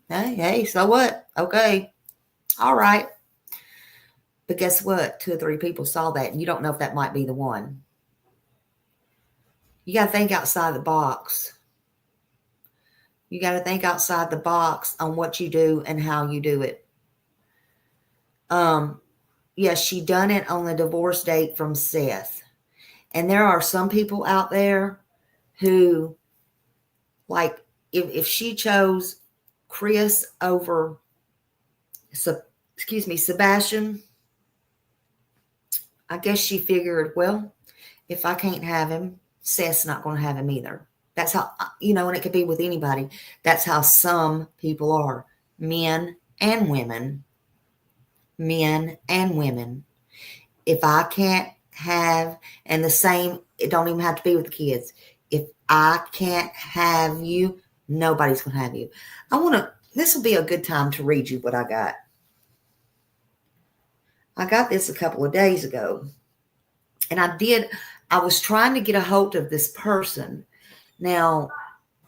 hey, so what? Okay. All right. But guess what? 2 or 3 people saw that, and you don't know if that might be the one. You got to think outside the box. You got to think outside the box on what you do and how you do it. Yes, she done it on the divorce date from Seth. And there are some people out there who, like, if she chose Chris over, Sebastian, I guess she figured, well, if I can't have him, Seth's not going to have him either. That's how, and it could be with anybody. That's how some people are, men and women. Men and women. If I can't have, and the same, it don't even have to be with the kids. If I can't have you, nobody's going to have you. This will be a good time to read you what I got. I got this a couple of days ago. And I was trying to get a hold of this person. Now,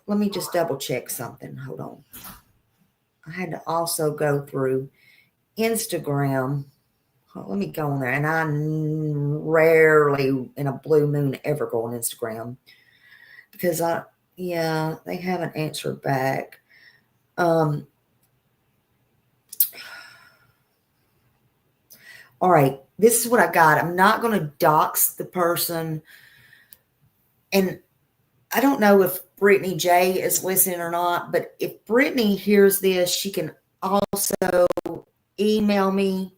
let me just double check something. Hold on. I had to also go through Instagram. Let me go on there. And I rarely in a blue moon ever go on Instagram because they haven't answered back. All right. This is what I got. I'm not going to dox the person. And I don't know if Brittany J is listening or not, but if Brittany hears this, she can also email me.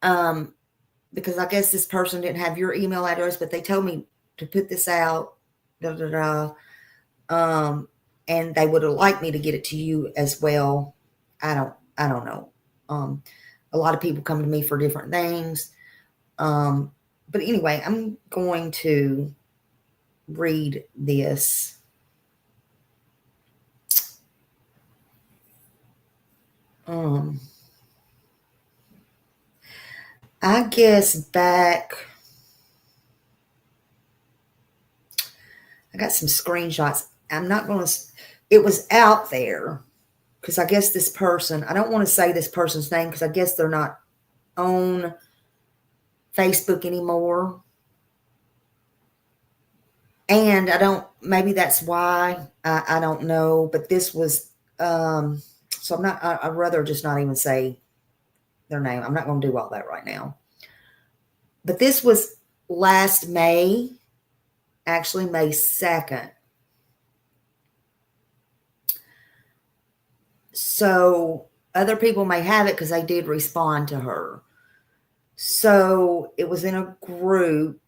Because I guess this person didn't have your email address, but they told me to put this out, and they would have liked me to get it to you as well. I don't know. A lot of people come to me for different things. But anyway, I'm going to read this. I guess back, I got some screenshots. I'm not going to, it was out there because I guess this person, I don't want to say this person's name because I guess they're not on Facebook anymore. And maybe that's why, I don't know, but this was, so I'd rather just not even say their name. I'm not going to do all that right now. But this was last May, actually May 2nd. So other people may have it because they did respond to her. So it was in a group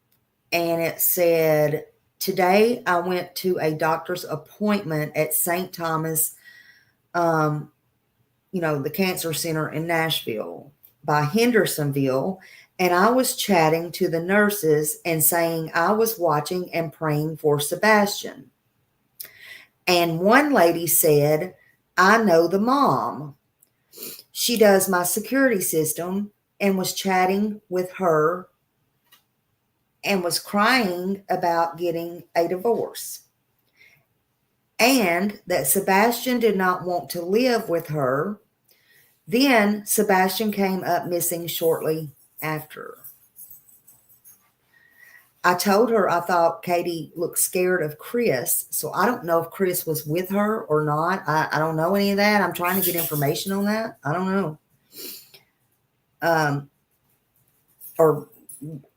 and it said, today I went to a doctor's appointment at St. Thomas, the cancer center in Nashville by Hendersonville. And I was chatting to the nurses and saying I was watching and praying for Sebastian. And one lady said, I know the mom. She does my security system, and was chatting with her and was crying about getting a divorce. And that Sebastian did not want to live with her. Then Sebastian came up missing shortly after. I told her I thought Katie looked scared of Chris. So I don't know if Chris was with her or not. I don't know any of that. I'm trying to get information on that. I don't know. Or,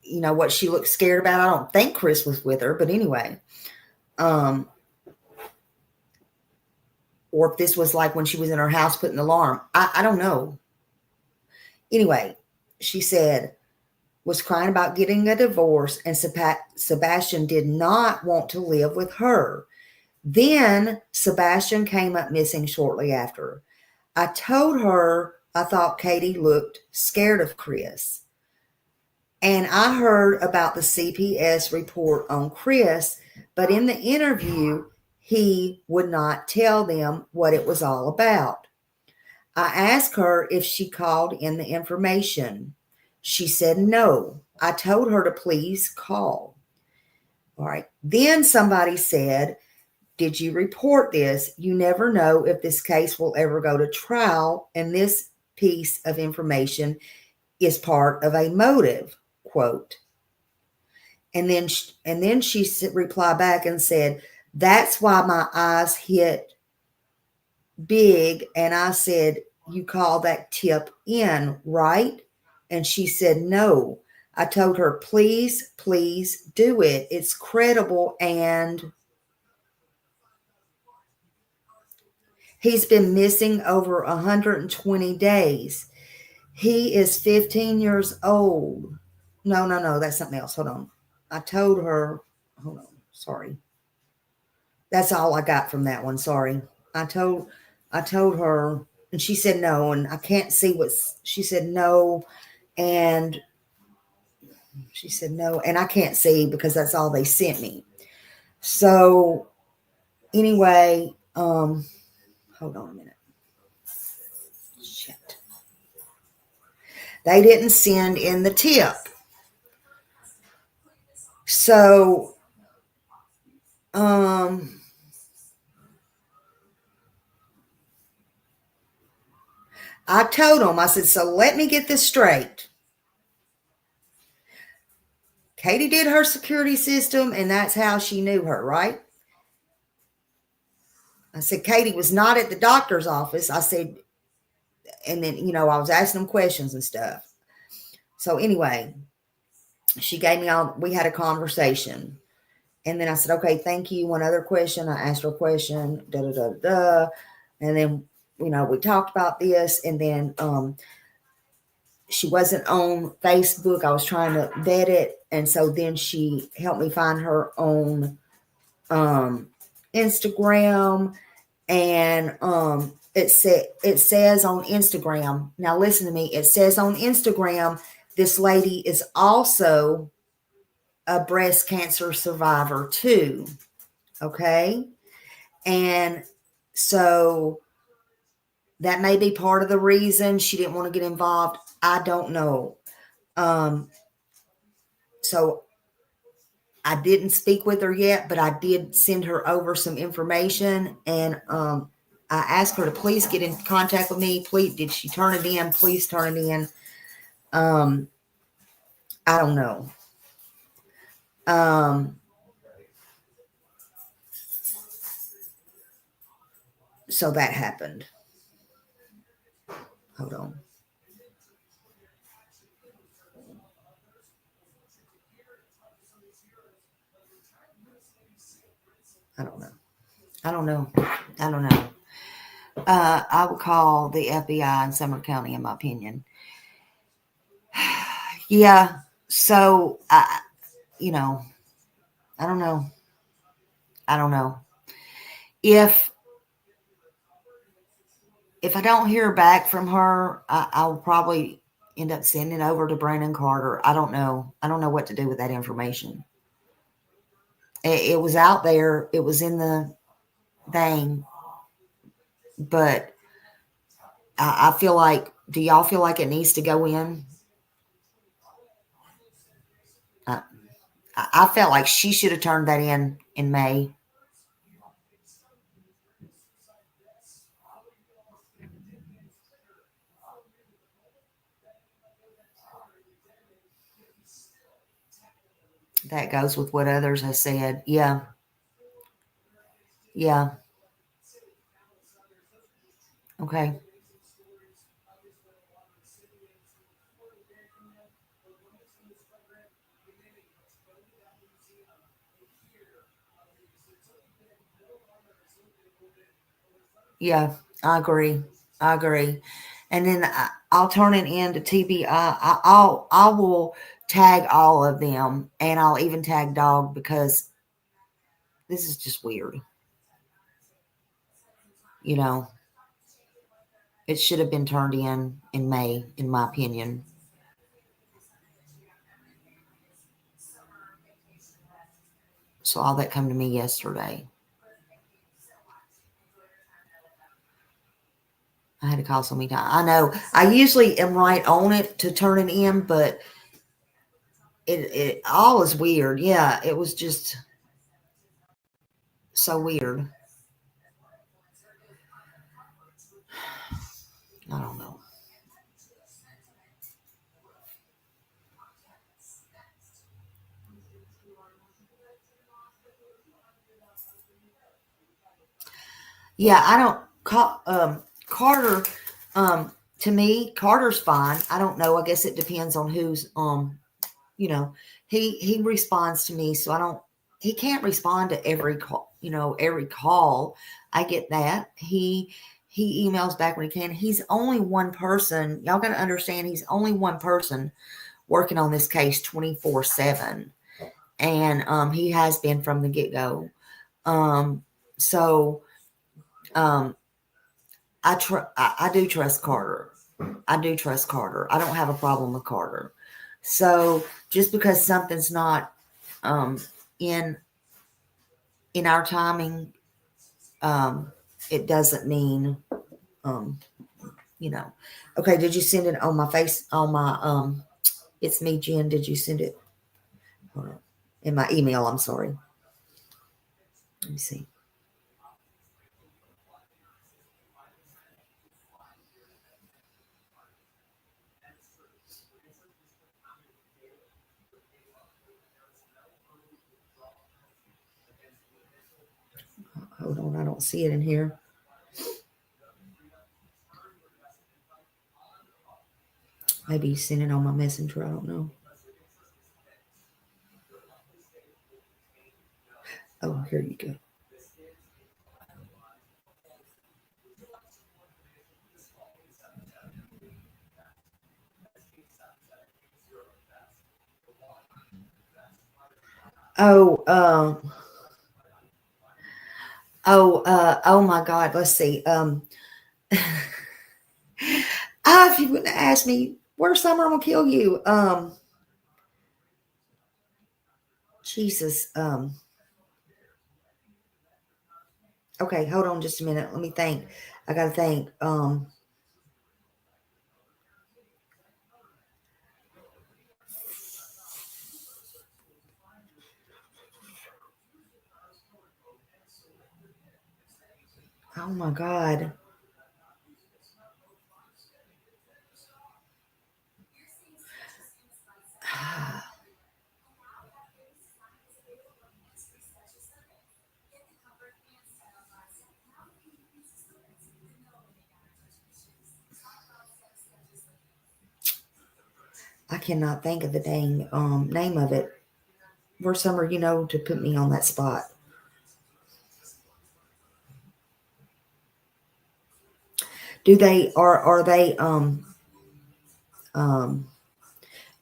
what she looked scared about. I don't think Chris was with her. But anyway. Or if this was like when she was in her house putting the alarm. I don't know. Anyway, she said, was crying about getting a divorce, and Sebastian did not want to live with her. Then Sebastian came up missing shortly after. I told her I thought Katie looked scared of Chris. And I heard about the CPS report on Chris, but in the interview, he would not tell them what it was all about. I asked her if she called in the information. She said no. I told her to please call. All right. Then somebody said, did you report this? You never know if this case will ever go to trial, and this piece of information is part of a motive, quote. And then she replied back and said, that's why my eyes hit big. And I said, you call that tip in, right? And she said, no. I told her, please, please do it. It's credible. And he's been missing over 120 days. He is 15 years old. No, that's something else. Hold on. I told her, hold on, sorry. That's all I got from that one. Sorry. I told her, and she said no, and I can't see she said no, and she said no, and I can't see because that's all they sent me. So anyway, hold on a minute. Shit. They didn't send in the tip. So I told them, I said, so let me get this straight. Katie did her security system, and that's how she knew her, right? I said, Katie was not at the doctor's office. I said, and then, I was asking them questions and stuff. So anyway, she gave me we had a conversation. And then I said, okay, thank you. One other question. I asked her a question, And then, we talked about this. And then she wasn't on Facebook. I was trying to vet it. And so then she helped me find her on Instagram. And it says on Instagram, now listen to me, it says on Instagram, this lady is also a breast cancer survivor too. Okay. And so that may be part of the reason she didn't want to get involved. I don't know. So I didn't speak with her yet, but I did send her over some information, and I asked her to please get in contact with me. Please, did she turn it in? Please turn it in. I don't know. So that happened. Hold on. I don't know. I would call the FBI in Sumner County, in my opinion. Yeah. So, I don't know. If I don't hear back from her, I'll probably end up sending it over to Brandon Carter. I don't know. I don't know what to do with that information. It was out there. It was in the thing. But I feel like, do y'all feel like it needs to go in? I felt like she should have turned that in May. That goes with what others have said. Yeah. Yeah. Okay. Yeah, I agree. And then I'll turn it in to TBI. I will tag all of them, and I'll even tag Dog, because this is just weird. It should have been turned in May, in my opinion. So all that come to me yesterday. I had to call so many times. I know. I usually am right on it to turn it in, but it all is weird. Yeah, it was just so weird. I don't know. Yeah, I don't Carter, to me, Carter's fine. I don't know. I guess it depends on who's, he responds to me. So he can't respond to every call, every call. I get that. He emails back when he can. He's only one person. Y'all got to understand, he's only one person working on this case 24/7. And, he has been from the get-go. I do trust Carter. I do trust Carter. I don't have a problem with Carter. So just because something's not in our timing, it doesn't mean Okay, did you send it on my face on my it's me, Jen? Did you send it? Hold on. In my email? I'm sorry. Let me see. Hold on, I don't see it in here. Maybe you sent it on my messenger. I don't know. Oh, here you go. Oh my God. Let's see. If you wouldn't have asked me, where's Summer? I'm gonna kill you. Jesus. Okay, hold on just a minute. Let me think. I gotta think. Oh my God. I cannot think of the dang name of it. Where's Summer, to put me on that spot? Do they are they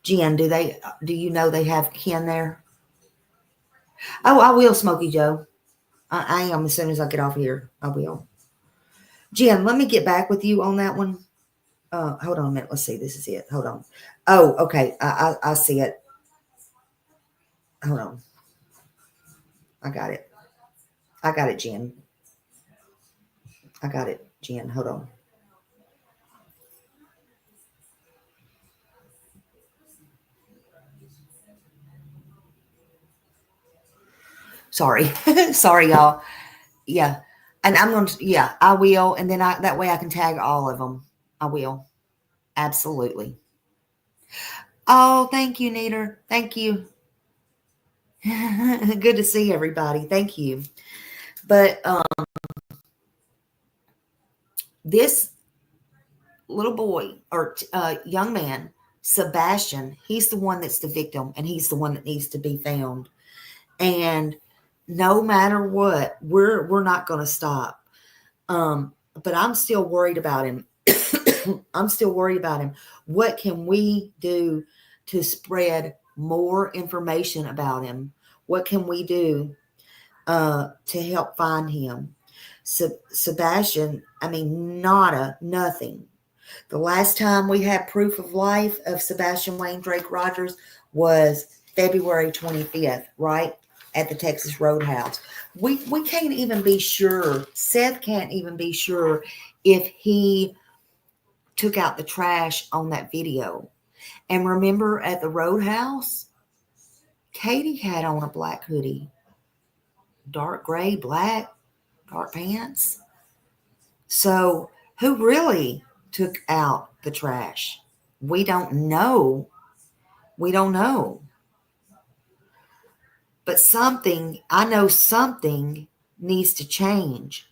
Jen, do you know they have Ken there? Oh, I will, Smokey Joe. I am, as soon as I get off here. I will. Jen, let me get back with you on that one. Hold on a minute. Let's see. This is it. Hold on. Oh, okay. I see it. Hold on. I got it. I got it, Jen. I got it, Jen. Hold on. Sorry. Sorry, y'all. Yeah. And I'm going to, yeah, I will. And then that way I can tag all of them. I will. Absolutely. Oh, thank you, Neater. Thank you. Good to see everybody. Thank you. But this little boy or young man, Sebastian, he's the one that's the victim, and he's the one that needs to be found. And no matter what, we're not going to stop. But I'm still worried about him. I'm still worried about him. What can we do to spread more information about him? What can we do to help find him? Sebastian, I mean, nothing. The last time we had proof of life of Sebastian Wayne Drake Rogers was February 25th, right? At the Texas Roadhouse. We can't even be sure. Seth can't even be sure if he took out the trash on that video. And remember at the Roadhouse, Katie had on a black hoodie. Dark gray, black, dark pants. So who really took out the trash? We don't know. We don't know. But I know something needs to change?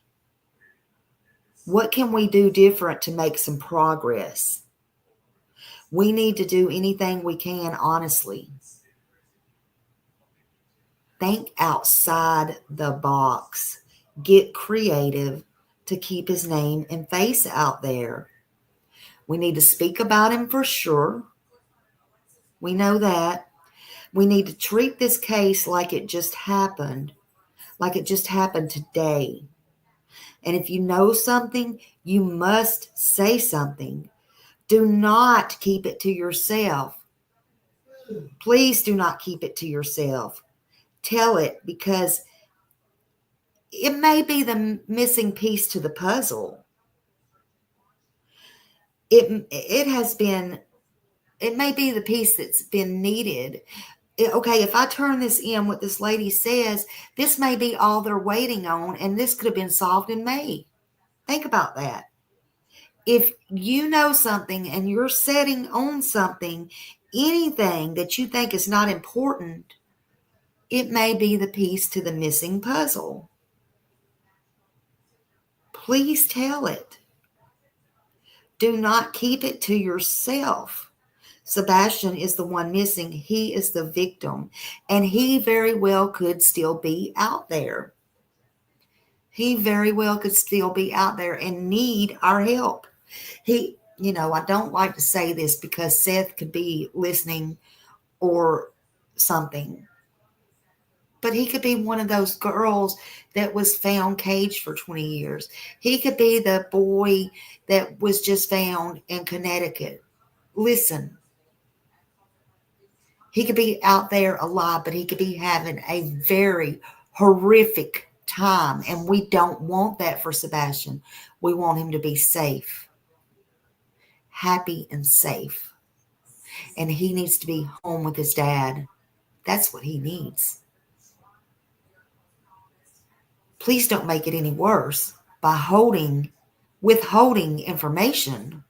What can we do different to make some progress? We need to do anything we can, honestly. Think outside the box. Get creative to keep his name and face out there. We need to speak about him for sure. We know that. We need to treat this case like it just happened today. And if you know something, you must say something. Do not keep it to yourself. Please do not keep it to yourself. Tell it, because it may be the missing piece to the puzzle. It may be the piece that's been needed. Okay, if I turn this in, what this lady says, this may be all they're waiting on, and this could have been solved in May. Think about that. If you know something and you're setting on something, anything that you think is not important, it may be the piece to the missing puzzle. Please tell it. Do not keep it to yourself. Sebastian is the one missing. He is the victim, and he very well could still be out there. He very well could still be out there and need our help. I don't like to say this because Seth could be listening or something, but he could be one of those girls that was found caged for 20 years. He could be the boy that was just found in Connecticut. Listen, he could be out there alive, but he could be having a very horrific time, and we don't want that for Sebastian. We want him to be safe, happy and safe, and he needs to be home with his dad. That's what he needs. Please don't make it any worse by withholding information.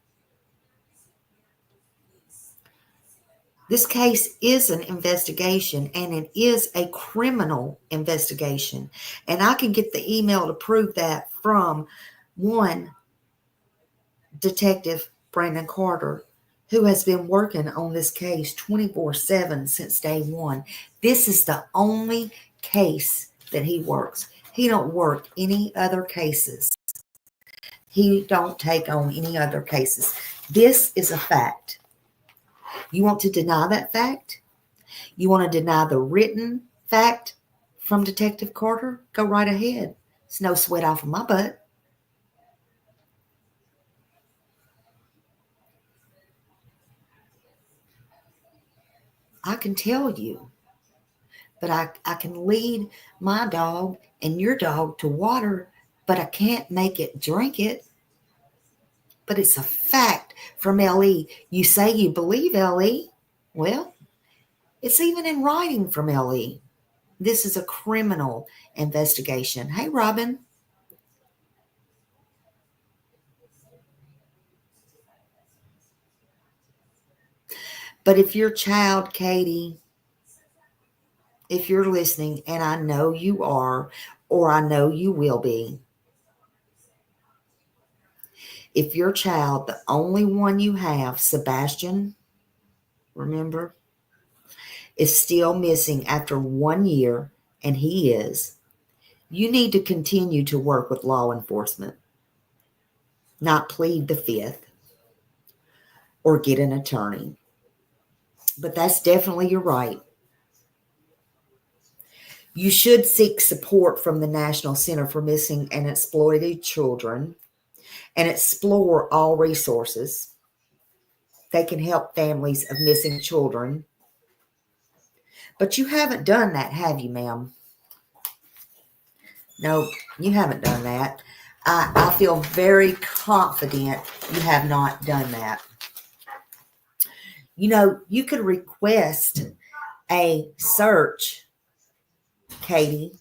This case is an investigation, and it is a criminal investigation. And I can get the email to prove that from one Detective Brandon Carter, who has been working on this case 24/7 since day one. This is the only case that he works. He don't work any other cases. He don't take on any other cases. This is a fact. You want to deny that fact? You want to deny the written fact from Detective Carter? Go right ahead. It's no sweat off of my butt. I can tell you, but I can lead my dog and your dog to water, but I can't make it drink it. But it's a fact from LE. You say you believe LE? Well, it's even in writing from LE. This is a criminal investigation. Hey, Robin. But if your child, Katie, if you're listening, and I know you are, or I know you will be, if your child, the only one you have, Sebastian, remember, is still missing after 1 year, and he is, you need to continue to work with law enforcement, not plead the fifth or get an attorney. But that's definitely your right. You should seek support from the National Center for Missing and Exploited Children and explore all resources. They can help families of missing children. But you haven't done that, have you, ma'am? No, you haven't done that. I feel very confident you have not done that. You know, you could request a search, Katie.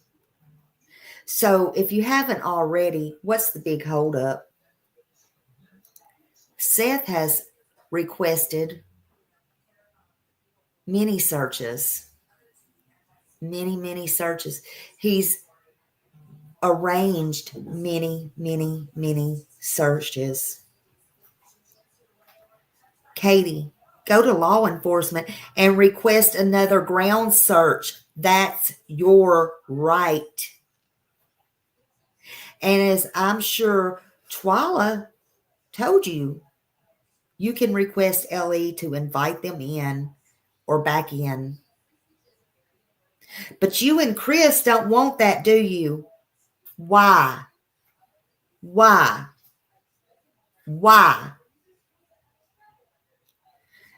So if you haven't already, what's the big holdup? Seth has requested many searches. Many searches. He's arranged many searches. Katie, go to law enforcement and request another ground search. That's your right. And as I'm sure Twyla told you, you can request LE to invite them in or back in. But you and Chris don't want that, do you? Why? Why? Why?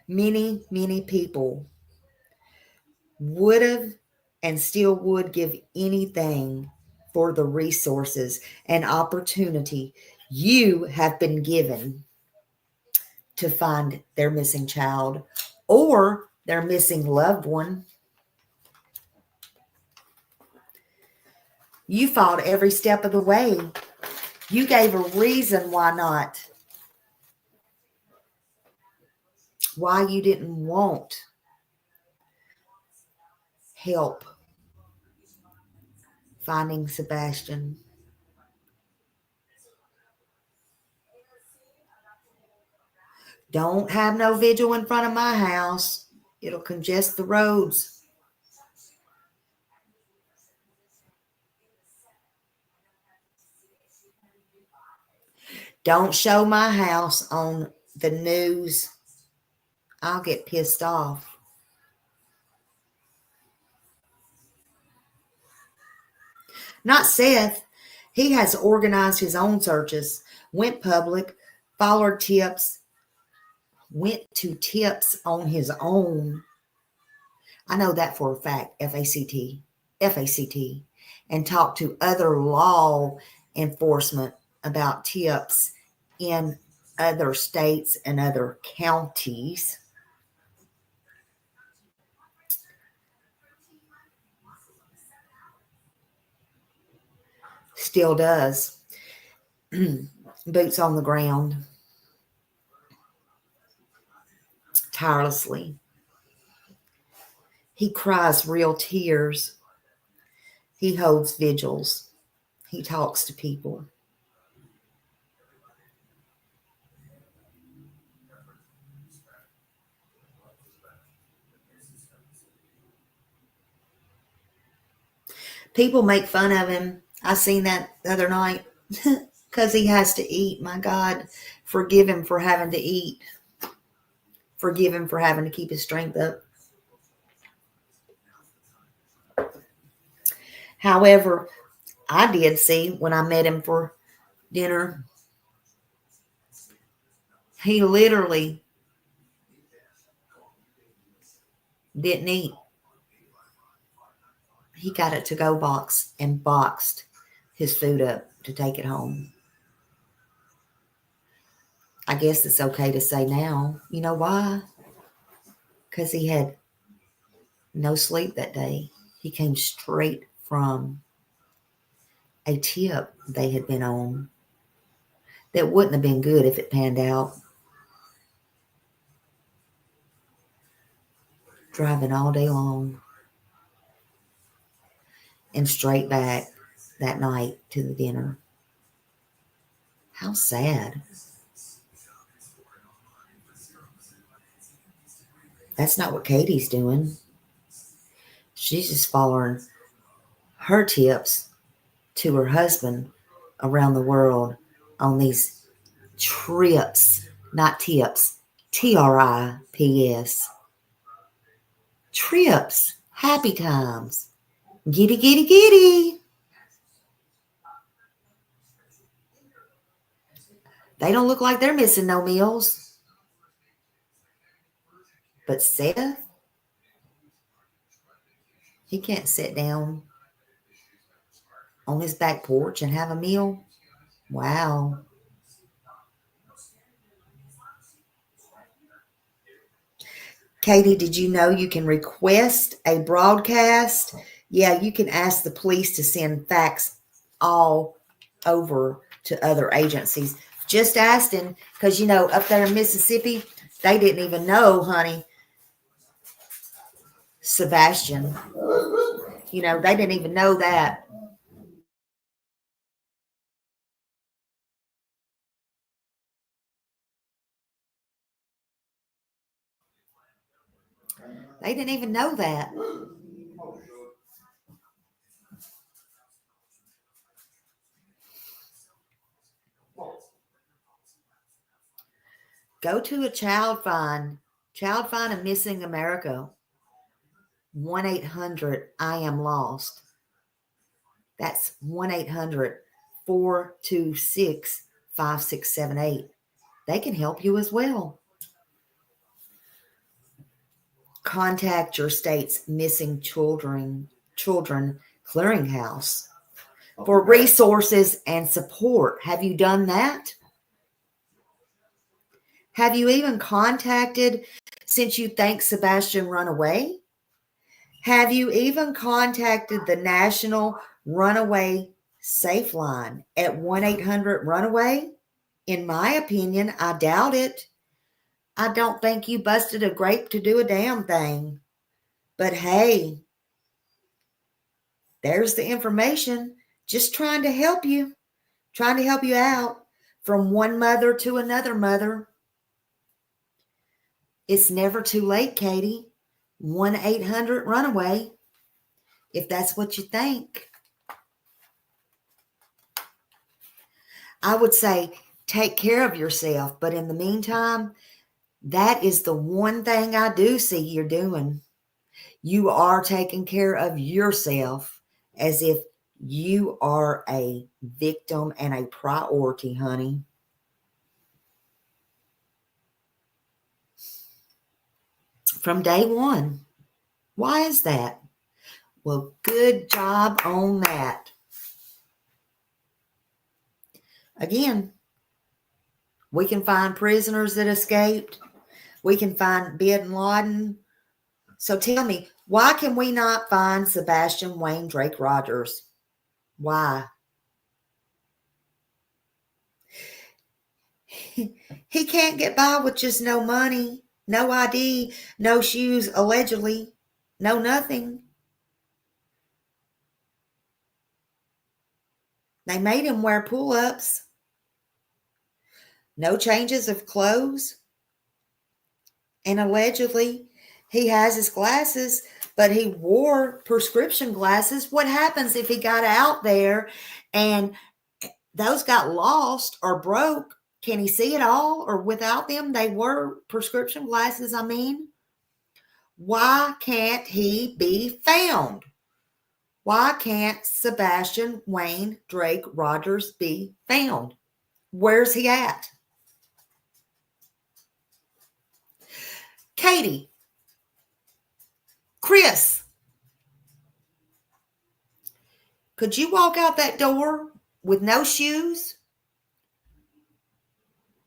Many people would have and still would give anything for the resources and opportunity you have been given to find their missing child or their missing loved one. You fought every step of the way. You gave a reason why not. Why you didn't want help finding Sebastian. Don't have no vigil in front of my house. It'll congest the roads. Don't show my house on the news. I'll get pissed off. Not Seth. He has organized his own searches, went public, followed tips, went to tips on his own. I know that for a fact, FACT, and talked to other law enforcement about tips in other states and other counties. Still does. Boots on the ground. Tirelessly. He cries real tears. He holds vigils. He talks to people. People make fun of him. I seen that the other night because he has to eat. My God, forgive him for having to eat. Forgive him for having to keep his strength up. However, I did see when I met him for dinner, he literally didn't eat. He got a to-go box and boxed his food up to take it home. I guess it's okay to say now. You know why? Because he had no sleep that day. He came straight from a tip they had been on that wouldn't have been good if it panned out. Driving all day long and straight back that night to the dinner. How sad. That's not what Katie's doing. She's just following her tips to her husband around the world on these trips, not tips, TRIPS. Trips, happy times. Giddy, giddy, giddy. They don't look like they're missing no meals. But Seth, he can't sit down on his back porch and have a meal. Wow. Katie, did you know you can request a broadcast? Yeah, you can ask the police to send facts all over to other agencies. Just asking, because, you know, up there in Mississippi, they didn't even know, honey, Sebastian. You know, they didn't even know that. They didn't even know that. Go to a child find of Missing America. 1-800-I-AM-LOST. That's 1-800-426-5678. They can help you as well. Contact your state's Missing Children Clearinghouse for resources and support. Have you done that? Have you even contacted since you think Sebastian run away? Have you even contacted the National Runaway Safe Line at 1-800-RUNAWAY? In my opinion, I doubt it. I don't think you busted a grape to do a damn thing. But hey, there's the information. Just trying to help you out from one mother to another mother. It's never too late, Katie. 1-800-RUNAWAY, if that's what you think. I would say take care of yourself, but in the meantime, that is the one thing I do see you're doing. You are taking care of yourself as if you are a victim and a priority, honey. From day one. Why is that? Well, good job on that. Again, we can find prisoners that escaped. We can find bin Laden. So tell me, why can we not find Sebastian Wayne Drake Rogers? Why? He can't get by with just no money, no ID, no shoes, allegedly, no nothing. They made him wear pull-ups. No changes of clothes. And allegedly, he has his glasses, but he wore prescription glasses. What happens if he got out there and those got lost or broke? Can he see it all? Or without them, they were prescription glasses, I mean. Why can't he be found? Why can't Sebastian Wayne Drake Rogers be found? Where's he at? Katie, Chris, could you walk out that door with no shoes,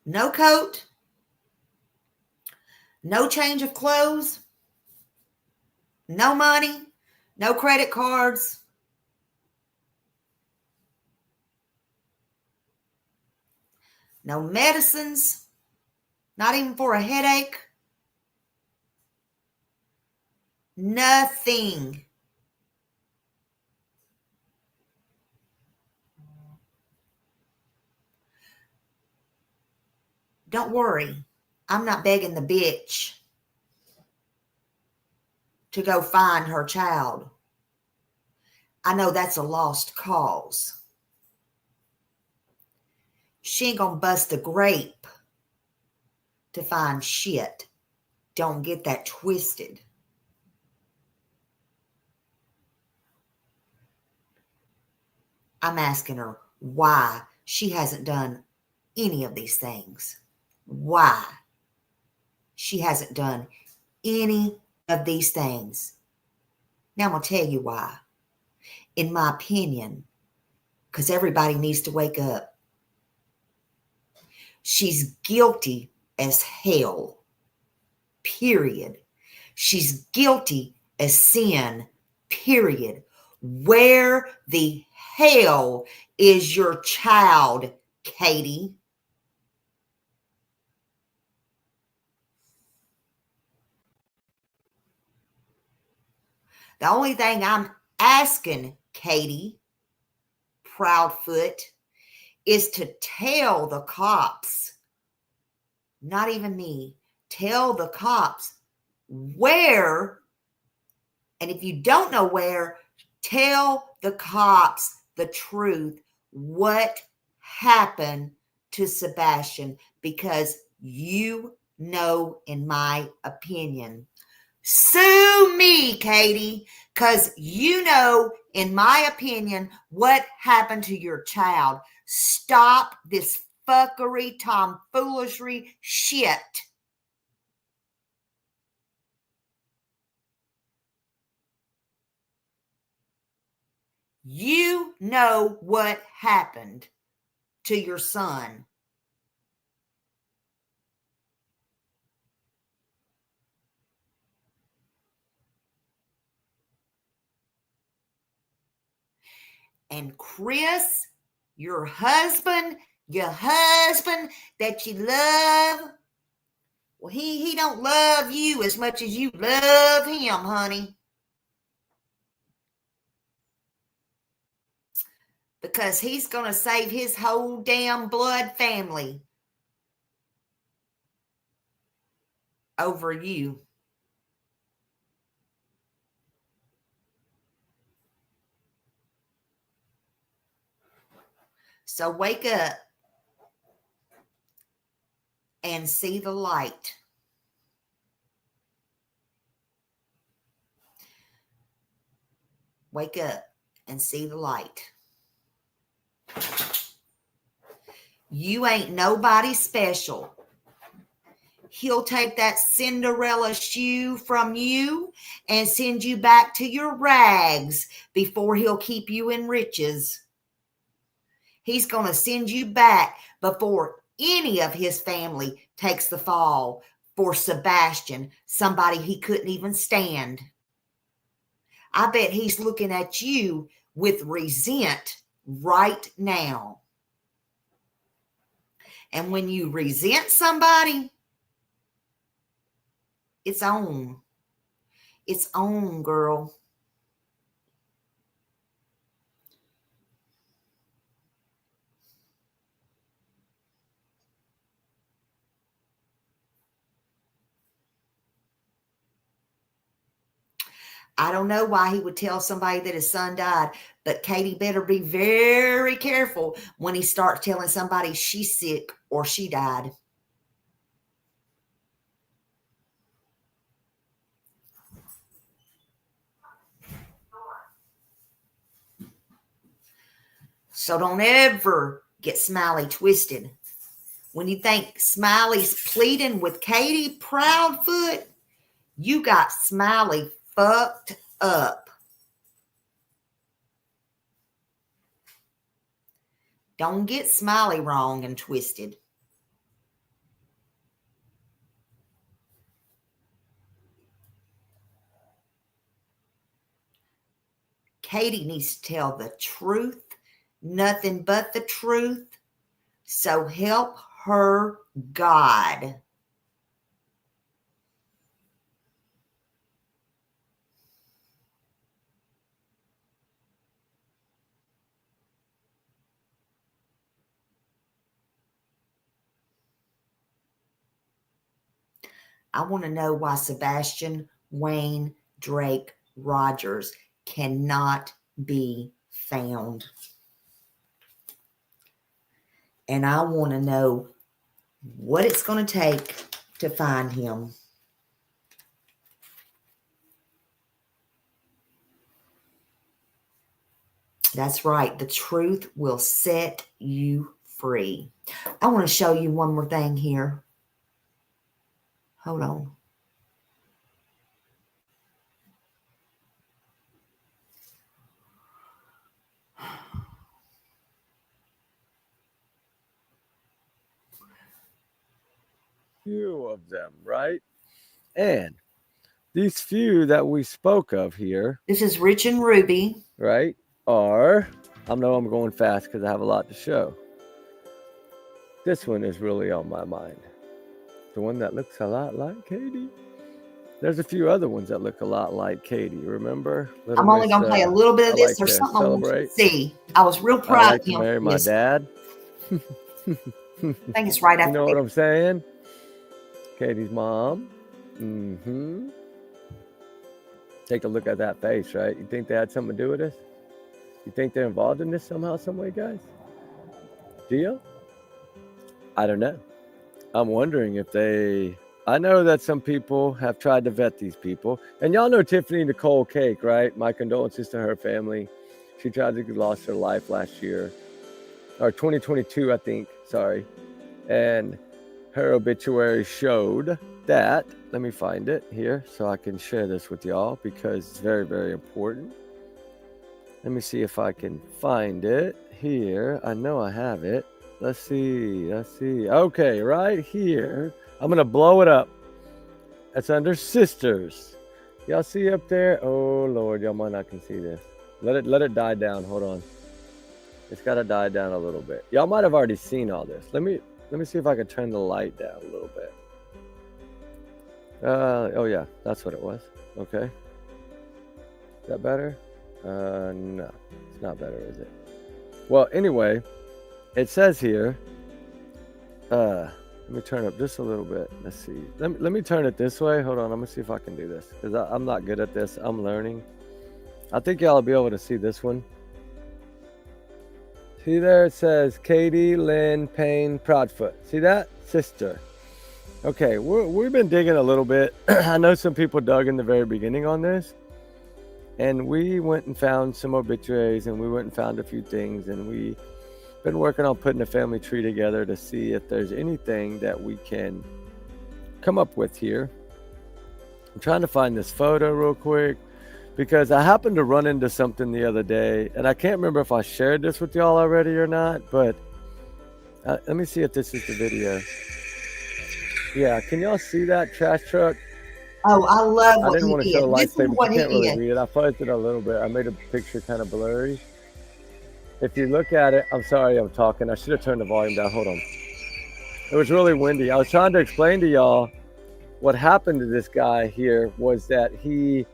no coat, no change of clothes, no money, no credit cards, no medicines, not even for a headache? Nothing. Don't worry. I'm not begging the bitch to go find her child. I know that's a lost cause. She ain't gonna bust a grape to find shit. Don't get that twisted. I'm asking her why she hasn't done any of these things. Why she hasn't done any of these things. Now I'm going to tell you why. In my opinion, because everybody needs to wake up. She's guilty as hell. Period. She's guilty as sin. Period. Where the hell is your child, Katie? The only thing I'm asking, Katie Proudfoot, is to tell the cops, not even me, tell the cops where And if you don't know where, tell the cops the truth. What happened to Sebastian? Because you know, in my opinion. Sue me, Katie, because you know, in my opinion, what happened to your child. Stop this fuckery, tomfoolery shit. You know what happened to your son. And Chris, your husband that you love, well, he don't love you as much as you love him, honey. Because he's going to save his whole damn blood family over you. So wake up and see the light. Wake up and see the light. You ain't nobody special. He'll take that Cinderella shoe from you and send you back to your rags before he'll keep you in riches. He's going to send you back before any of his family takes the fall for Sebastian, somebody he couldn't even stand. I bet he's looking at you with resent right now. And when you resent somebody, it's on. It's on, girl. I don't know why he would tell somebody that his son died, but Katie better be very careful when he starts telling somebody she's sick or she died. So don't ever get Smiley twisted. When you think Smiley's pleading with Katie Proudfoot, you got Smiley fucked up. Don't get Smiley wrong and twisted. Katie needs to tell the truth, nothing but the truth. So help her God. I want to know why Sebastian Wayne Drake Rogers cannot be found. And I want to know what it's going to take to find him. That's right. The truth will set you free. I want to show you one more thing here. Hold on. Few of them, right? And these few that we spoke of here, This is Rich and Ruby. right, are, I know I'm going fast because I have a lot to show. This one is really on my mind. The one that looks a lot like Katie. There's a few other ones that look a lot like Katie, remember? Little I'm only Miss, going to play a little bit of I this. like There's to something I want you to celebrate. see. I was real I proud like of to him. marry my Yes. dad. I think it's right You after know what this. I'm saying? Katie's mom. Mm-hmm. Take a look at that face, right? You think they had something to do with this? You think they're involved in this somehow, some way, guys? Do you? I don't know. I'm wondering if they... I know that some people have tried to vet these people. And y'all know Tiffany Nicole Cake, right? My condolences to her family. She tragically lost her life last year. Or 2022, I think. Sorry. And her obituary showed that... Let me find it here so I can share this with y'all because it's very, very important. Let me see if I can find it here. I know I have it. Let's see. Okay, right here. I'm going to blow it up. That's under sisters. Y'all see up there? Oh, Lord. Y'all might not can see this. Let it die down. Hold on. It's got to die down a little bit. Y'all might have already seen all this. Let me see if I can turn the light down a little bit. Oh, yeah. That's what it was. Okay. Is that better? No. It's not better, is it? Well, anyway, it says here... let me turn up just a little bit. Let's see. Let me turn it this way. Hold on. I'm going to see if I can do this. Because I'm not good at this. I'm learning. I think y'all will be able to see this one. See there? It says Katie Lynn Payne Proudfoot. See that? Sister. Okay. We've been digging a little bit. I know some people dug in the very beginning on this. And we went and found some obituaries. And we went and found a few things. And we... been working on putting a family tree together to see if there's anything that we can come up with here. I'm trying to find this photo real quick because I happened to run into something the other day and I can't remember if I shared this with y'all already or not, but let me see if this is the video. Yeah, can y'all see that trash truck? Oh, I love what I didn't want to he show did. lights, This is but what you can't really he did. read it. I fuzzed it a little bit. I made a picture kind of blurry. If you look at it, I'm sorry I'm talking. I should have turned the volume down. Hold on. It was really windy. I was trying to explain to y'all what happened to this guy here was that he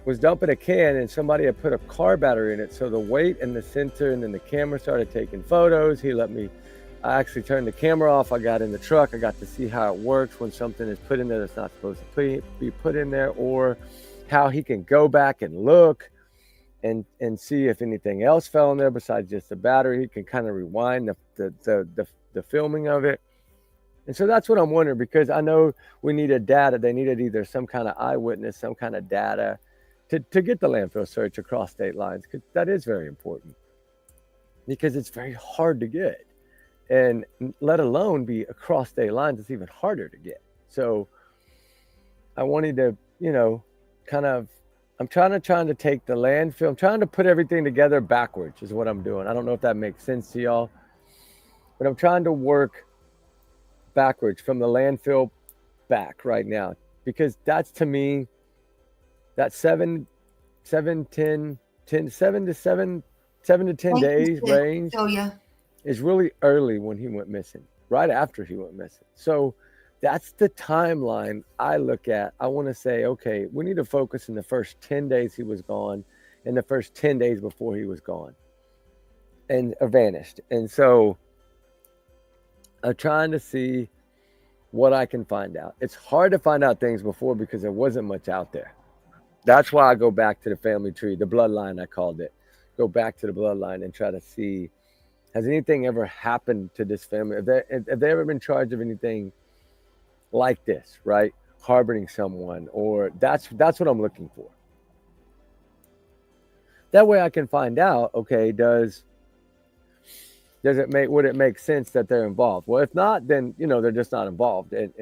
was dumping a can and somebody had put a car battery in it. So the weight in the center and then the camera started taking photos. I actually turned the camera off. I got in the truck. I got to see how it works when something is put in there that's not supposed to be put in there, or how he can go back and look and see if anything else fell in there besides just the battery. He can kind of rewind the filming of it. And so that's what I'm wondering, because I know we needed data. They needed either some kind of eyewitness, some kind of data to get the landfill search across state lines, because that is very important, because it's very hard to get, and let alone be across state lines, it's even harder to get. So I wanted to, I'm trying to take the landfill. I'm trying to put everything together backwards is what I'm doing. I don't know if that makes sense to y'all, but I'm trying to work backwards from the landfill back right now, because that's, to me, that 7 to 10 days range is really early when he went missing, right after he went missing. So that's the timeline I look at. I want to say, okay, we need to focus in the first 10 days he was gone and the first 10 days before he was gone and vanished. And so I'm trying to see what I can find out. It's hard to find out things before because there wasn't much out there. That's why I go back to the family tree, the bloodline, I called it. Go back to the bloodline and try to see, has anything ever happened to this family? Have they ever been charged of anything like this, right? Harboring someone, or that's what I'm looking for. That way I can find out, okay, would it make sense that they're involved? Well, if not, then they're just not involved, and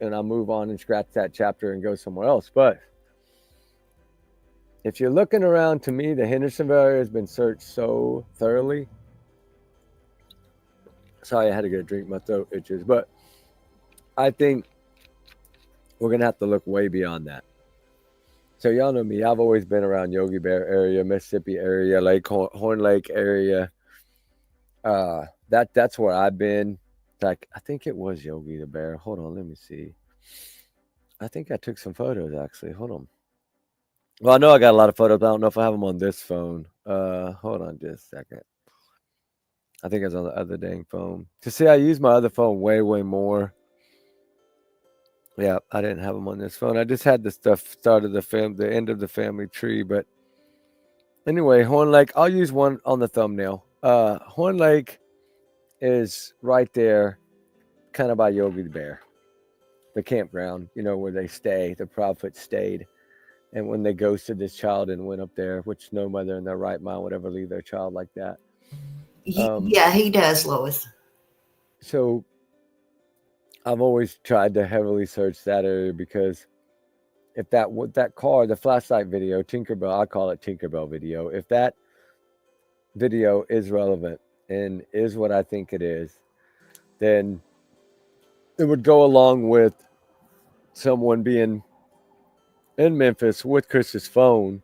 I'll move on and scratch that chapter and go somewhere else. But if you're looking around, to me, the Hendersonville area has been searched so thoroughly. Sorry, I had to get a drink, my throat itches, but I think we're going to have to look way beyond that. So y'all know me. I've always been around Yogi Bear area, Mississippi area, Horn Lake area. That's where I've been. Like, I think it was Yogi the Bear. Hold on, let me see. I think I took some photos, actually. Hold on. Well, I know I got a lot of photos, but I don't know if I have them on this phone. Hold on just a second. I think it's on the other dang phone. To see, I use my other phone way, way more. Yeah, I didn't have him on this phone. I just had the stuff started the end of the family tree. But anyway, Horn Lake. I'll use one on the thumbnail. Horn Lake is right there, kind of by Yogi the Bear, the campground. Where they stay. The Proudfoot stayed, and when they ghosted this child and went up there, which no mother in their right mind would ever leave their child like that. Yeah, he does, Lois. So I've always tried to heavily search that area because if that car, the flashlight video, Tinkerbell, I call it Tinkerbell video, if that video is relevant and is what I think it is, then it would go along with someone being in Memphis with Chris's phone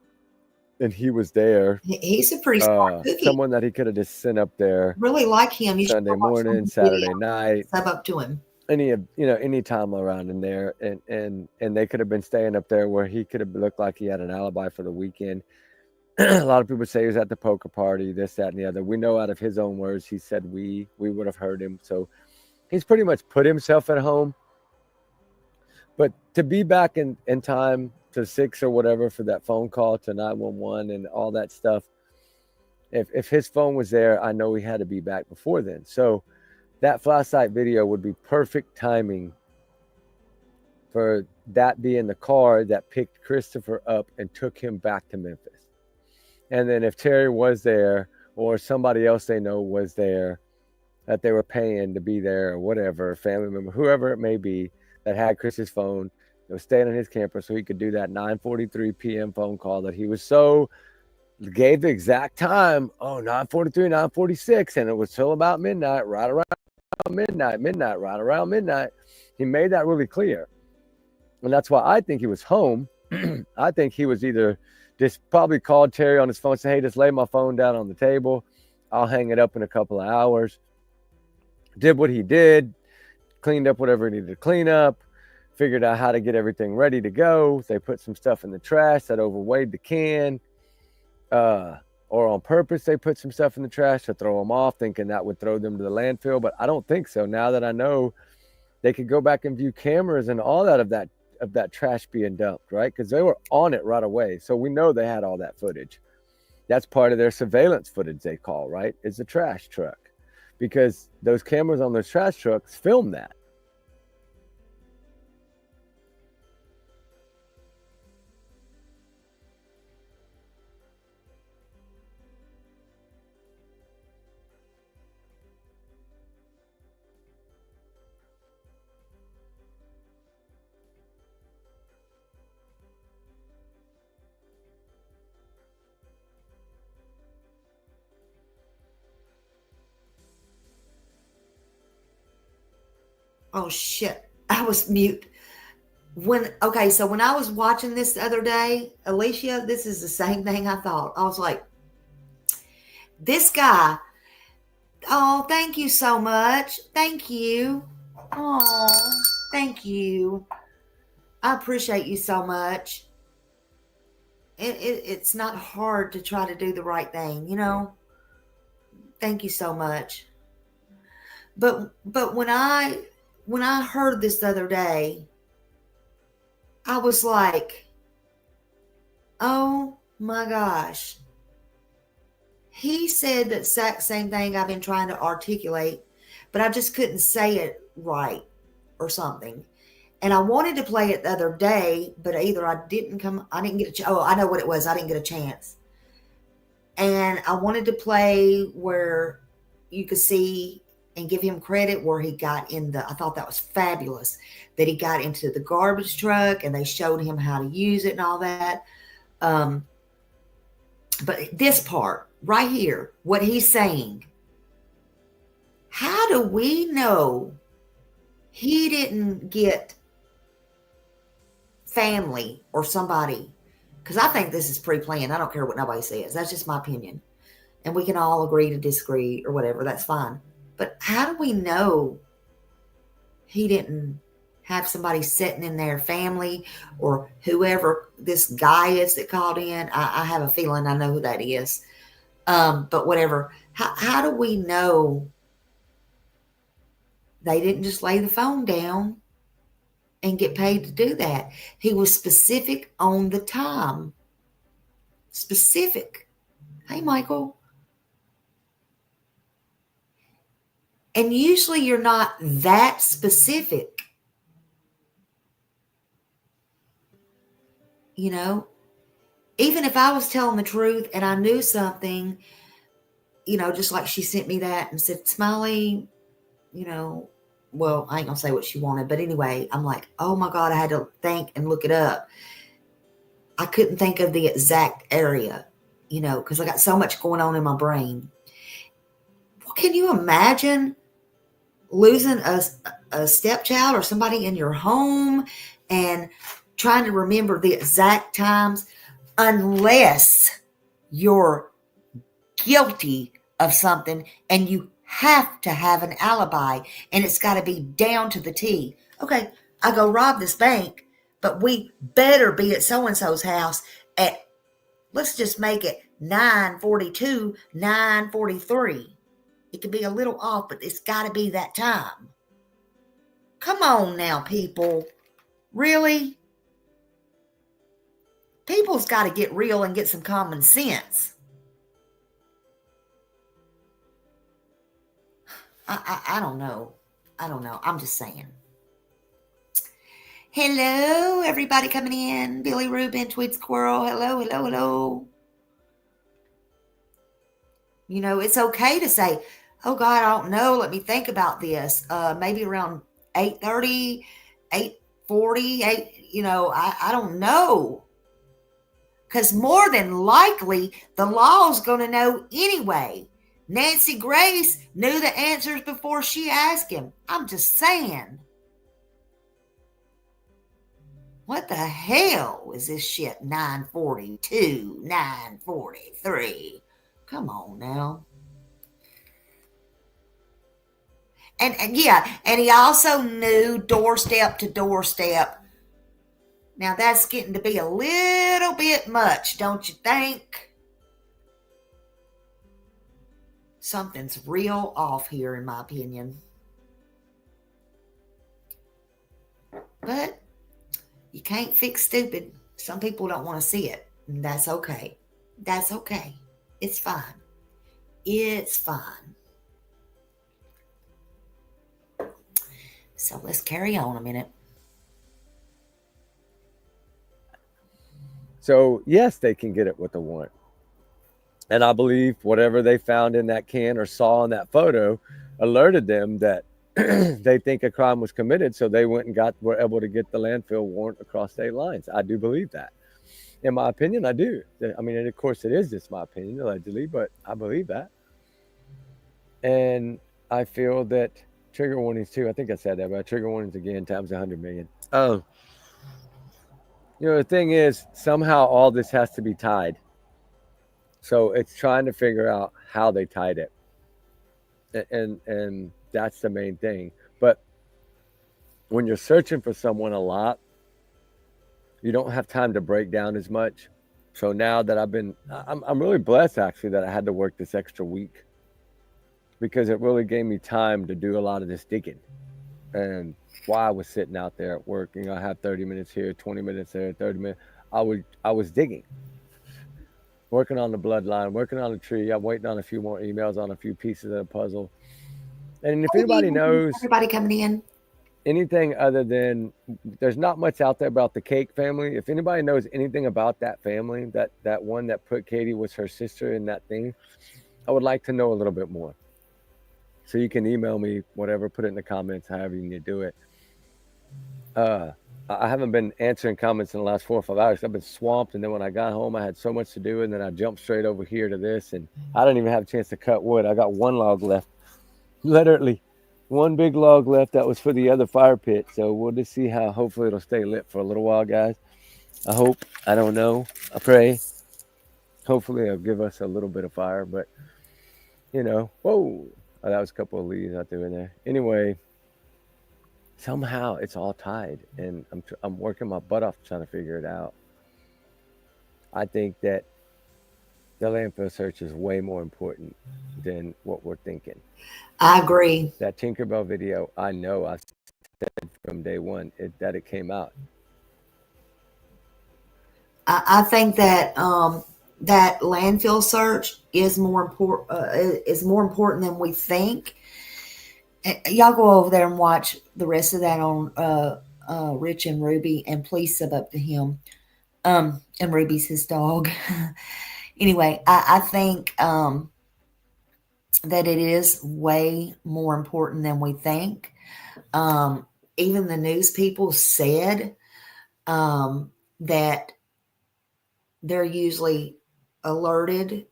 and he was there. He's a pretty smart cookie. Someone that he could have just sent up there. Really like him. You Sunday morning, Saturday night. Sub up to him. Any time around in there, and they could have been staying up there where he could have looked like he had an alibi for the weekend. A lot of people say he was at the poker party, this, that, and the other. We know out of his own words, he said we would have heard him. So he's pretty much put himself at home. But to be back in time to 6 or whatever for that phone call to 911 and all that stuff, if his phone was there, I know he had to be back before then. So that flashlight video would be perfect timing for that being the car that picked Christopher up and took him back to Memphis. And then if Terry was there or somebody else they know was there that they were paying to be there or whatever, family member, whoever it may be, that had Chris's phone, that was staying in his camper so he could do that 9:43 p.m. phone call that he was gave the exact time, 9:43, 9:46, and it was till about midnight, right around midnight, right around midnight. He made that really clear. And that's why I think he was home. I think he was either just probably called Terry on his phone, said, hey, just lay my phone down on the table. I'll hang it up in a couple of hours. Did what he did, cleaned up whatever he needed to clean up, figured out how to get everything ready to go. They put some stuff in the trash that overweighed the can. Or on purpose, they put some stuff in the trash to throw them off, thinking that would throw them to the landfill. But I don't think so. Now that I know, they could go back and view cameras and all that of that trash being dumped, right? Because they were on it right away. So we know they had all that footage. That's part of their surveillance footage they call, right? Is the trash truck. Because those cameras on those trash trucks film that. Oh shit, I was mute. So when I was watching this the other day, Alicia, this is the same thing I thought. I was like, this guy, oh, thank you so much. Thank you. Oh, thank you. I appreciate you so much. It's not hard to try to do the right thing, Thank you so much. But when I heard this the other day, I was like, oh my gosh. He said the exact same thing I've been trying to articulate, but I just couldn't say it right or something. And I wanted to play it the other day, but either I didn't get I know what it was. I didn't get a chance. And I wanted to play where you could see and give him credit where he got I thought that was fabulous, that he got into the garbage truck and they showed him how to use it and all that. But this part right here, what he's saying, how do we know he didn't get family or somebody? Because I think this is pre-planned. I don't care what nobody says. That's just my opinion. And we can all agree to disagree or whatever. That's fine. But how do we know he didn't have somebody sitting in their family or whoever this guy is that called in? I have a feeling I know who that is. But whatever. How do we know they didn't just lay the phone down and get paid to do that. He was specific on the time. Specific. Hey, Michael. And usually you're not that specific. You know, even if I was telling the truth and I knew something, you know, just like she sent me that and said, Smiley, you know, well, I ain't gonna say what she wanted, but anyway, I'm like, oh my God, I had to think and look it up. I couldn't think of the exact area, you know, because I got so much going on in my brain. Well, can you imagine losing a stepchild or somebody in your home and trying to remember the exact times, unless you're guilty of something and you have to have an alibi and it's got to be down to the T. Okay, I go rob this bank, but we better be at so-and-so's house at, let's just make it 9:42, 9:43. It could be a little off, but it's got to be that time. Come on now, people. Really? People's got to get real and get some common sense. I don't know. I don't know. I'm just saying. Hello, everybody coming in. Billy Rubin, Tweed Squirrel. Hello, hello, hello. You know, it's okay to say, oh, God, I don't know. Let me think about this. Maybe around 8:30, 8:40, you know, I don't know. Because more than likely, the law's going to know anyway. Nancy Grace knew the answers before she asked him. I'm just saying. What the hell is this shit? 9:42, 9:43. Come on now. And yeah, and he also knew doorstep to doorstep. Now that's getting to be a little bit much, don't you think? Something's real off here, in my opinion. But you can't fix stupid. Some people don't want to see it. And that's okay. That's okay. It's fine. It's fine. So let's carry on a minute. So, yes, they can get it what they want. And I believe whatever they found in that can or saw in that photo alerted them that they think a crime was committed. So they went and were able to get the landfill warrant across state lines. I do believe that. In my opinion, I do. I mean, and of course, it is just my opinion, allegedly, but I believe that. And I feel that trigger warnings, too. I think I said that, but trigger warnings again times 100 million. Oh. You know, the thing is, somehow all this has to be tied. So it's trying to figure out how they tied it. And that's the main thing. But when you're searching for someone a lot, you don't have time to break down as much. So now that I'm really blessed, actually, that I had to work this extra week, because it really gave me time to do a lot of this digging. And while I was sitting out there at work, you know, I have 30 minutes here, 20 minutes there, 30 minutes, I was digging, working on the bloodline, working on the tree. I'm waiting on a few more emails on a few pieces of the puzzle. And if anybody knows, everybody coming in, anything other than, there's not much out there about the Cake family. If anybody knows anything about that family, that one that put Katie was her sister in that thing, I would like to know a little bit more. So you can email me, whatever, put it in the comments, however you need to do it. I haven't been answering comments in the last 4 or 5 hours. I've been swamped, and then when I got home, I had so much to do, and then I jumped straight over here to this, and I didn't even have a chance to cut wood. I got one log left, literally one big log left that was for the other fire pit. So we'll just see how, hopefully it'll stay lit for a little while, guys. I hope. I don't know. I pray. Hopefully it'll give us a little bit of fire, but, you know, whoa. Oh, that was a couple of leaves out there in there. Anyway, somehow it's all tied, and I'm working my butt off trying to figure it out. I think that the landfill search is way more important than what we're thinking. I agree. That Tinkerbell video, I know I've from day one that it came out. I think that that landfill search is more important than we think. Y'all go over there and watch the rest of that on Rich and Ruby, and please sub up to him. And Ruby's his dog. Anyway, I think that it is way more important than we think. Even the news people said that they're usually alerted.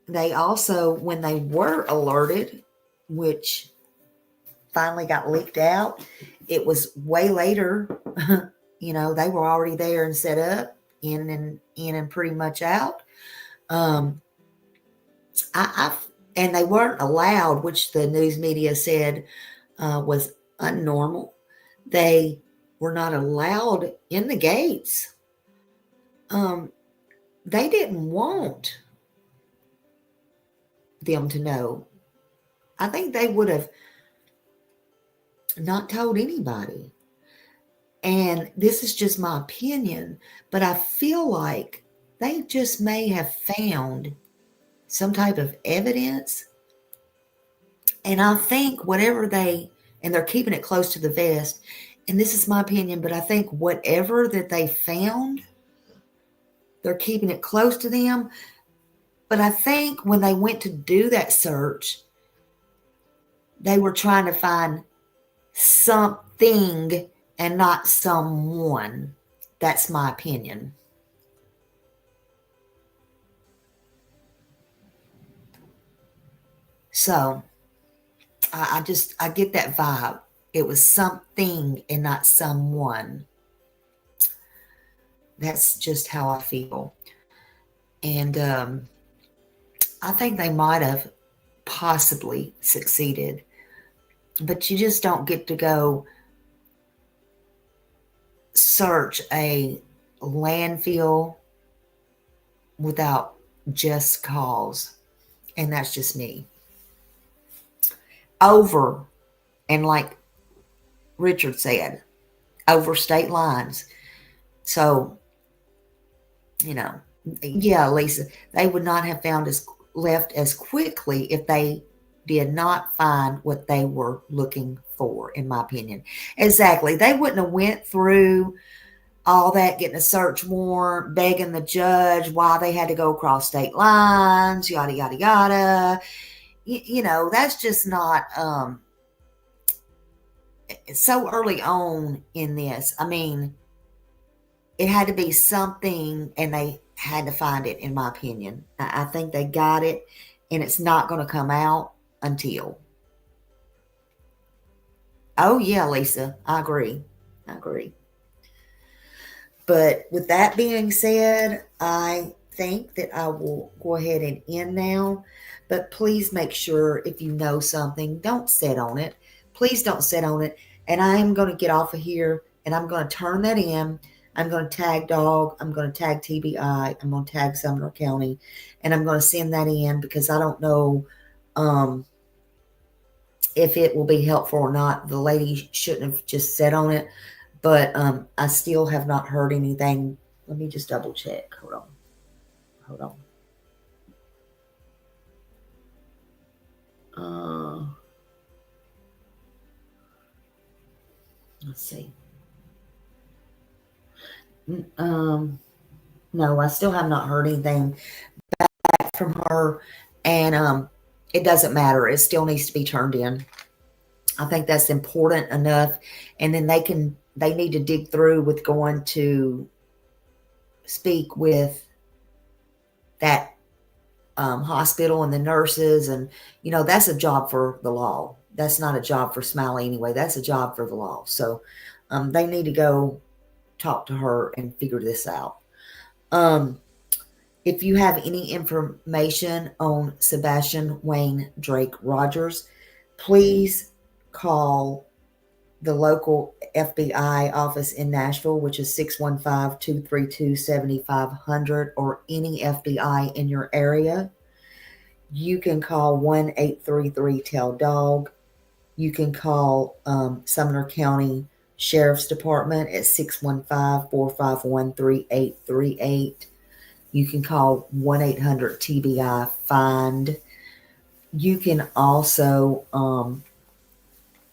They also, when they were alerted, which finally got leaked out, it was way later. You know, they were already there and set up, in and pretty much out. And they weren't allowed, which the news media said was unnormal. They were not allowed in the gates. They didn't want them to know. I think they would have not told anybody. And this is just my opinion, but I feel like they just may have found some type of evidence. And I think they're keeping it close to the vest. And this is my opinion, but I think whatever that they found, they're keeping it close to them. But I think when they went to do that search, they were trying to find something and not someone. That's my opinion. So I get that vibe. It was something and not someone. That's just how I feel. And I think they might have possibly succeeded, but you just don't get to go search a landfill without just cause. And that's just me. Over, and like Richard said, over state lines. So, you know, yeah, Lisa, they would not have left as quickly if they did not find what they were looking for, in my opinion. Exactly. They wouldn't have went through all that, getting a search warrant, begging the judge why they had to go across state lines, yada, yada, yada. You know, that's just not so early on in this. I mean, it had to be something, and they had to find it, in my opinion. I think they got it, and it's not going to come out until. Oh, yeah, Lisa, I agree. But with that being said, I think that I will go ahead and end now. But please make sure, if you know something, don't sit on it. Please don't sit on it. And I am going to get off of here, and I'm going to turn that in. I'm going to tag Dog. I'm going to tag TBI. I'm going to tag Sumner County. And I'm going to send that in because I don't know if it will be helpful or not. The lady shouldn't have just sat on it. But I still have not heard anything. Let me just double check. Hold on. Let's see. No, I still have not heard anything back from her, and it doesn't matter. It still needs to be turned in. I think that's important enough, and then they need to dig through with going to speak with that hospital and the nurses, and you know, that's a job for the law. That's not a job for Smiley anyway. That's a job for the law. So they need to go talk to her and figure this out. If you have any information on Sebastian Wayne Drake Rogers, please call the local FBI office in Nashville, which is 615-232-7500, or any FBI in your area. You can call 1-833-TELL-DOG. You can call Sumner County Sheriff's Department at 615-451-3838. You can call 1-800-TBI-FIND. You can also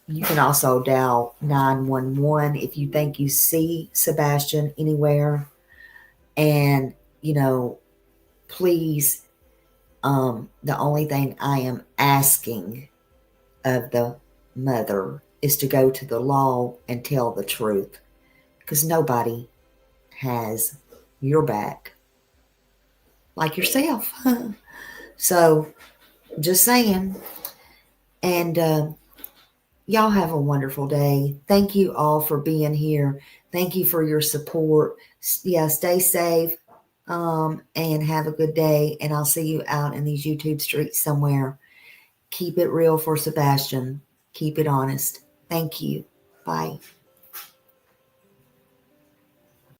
dial 911 if you think you see Sebastian anywhere. And, please, the only thing I am asking of the mother is to go to the law and tell the truth, because nobody has your back like yourself. So, just saying. And y'all have a wonderful day. Thank you all for being here. Thank you for your support. Yeah, stay safe and have a good day. And I'll see you out in these YouTube streets somewhere. Keep it real for Sebastian. Keep it honest. Thank you. Bye.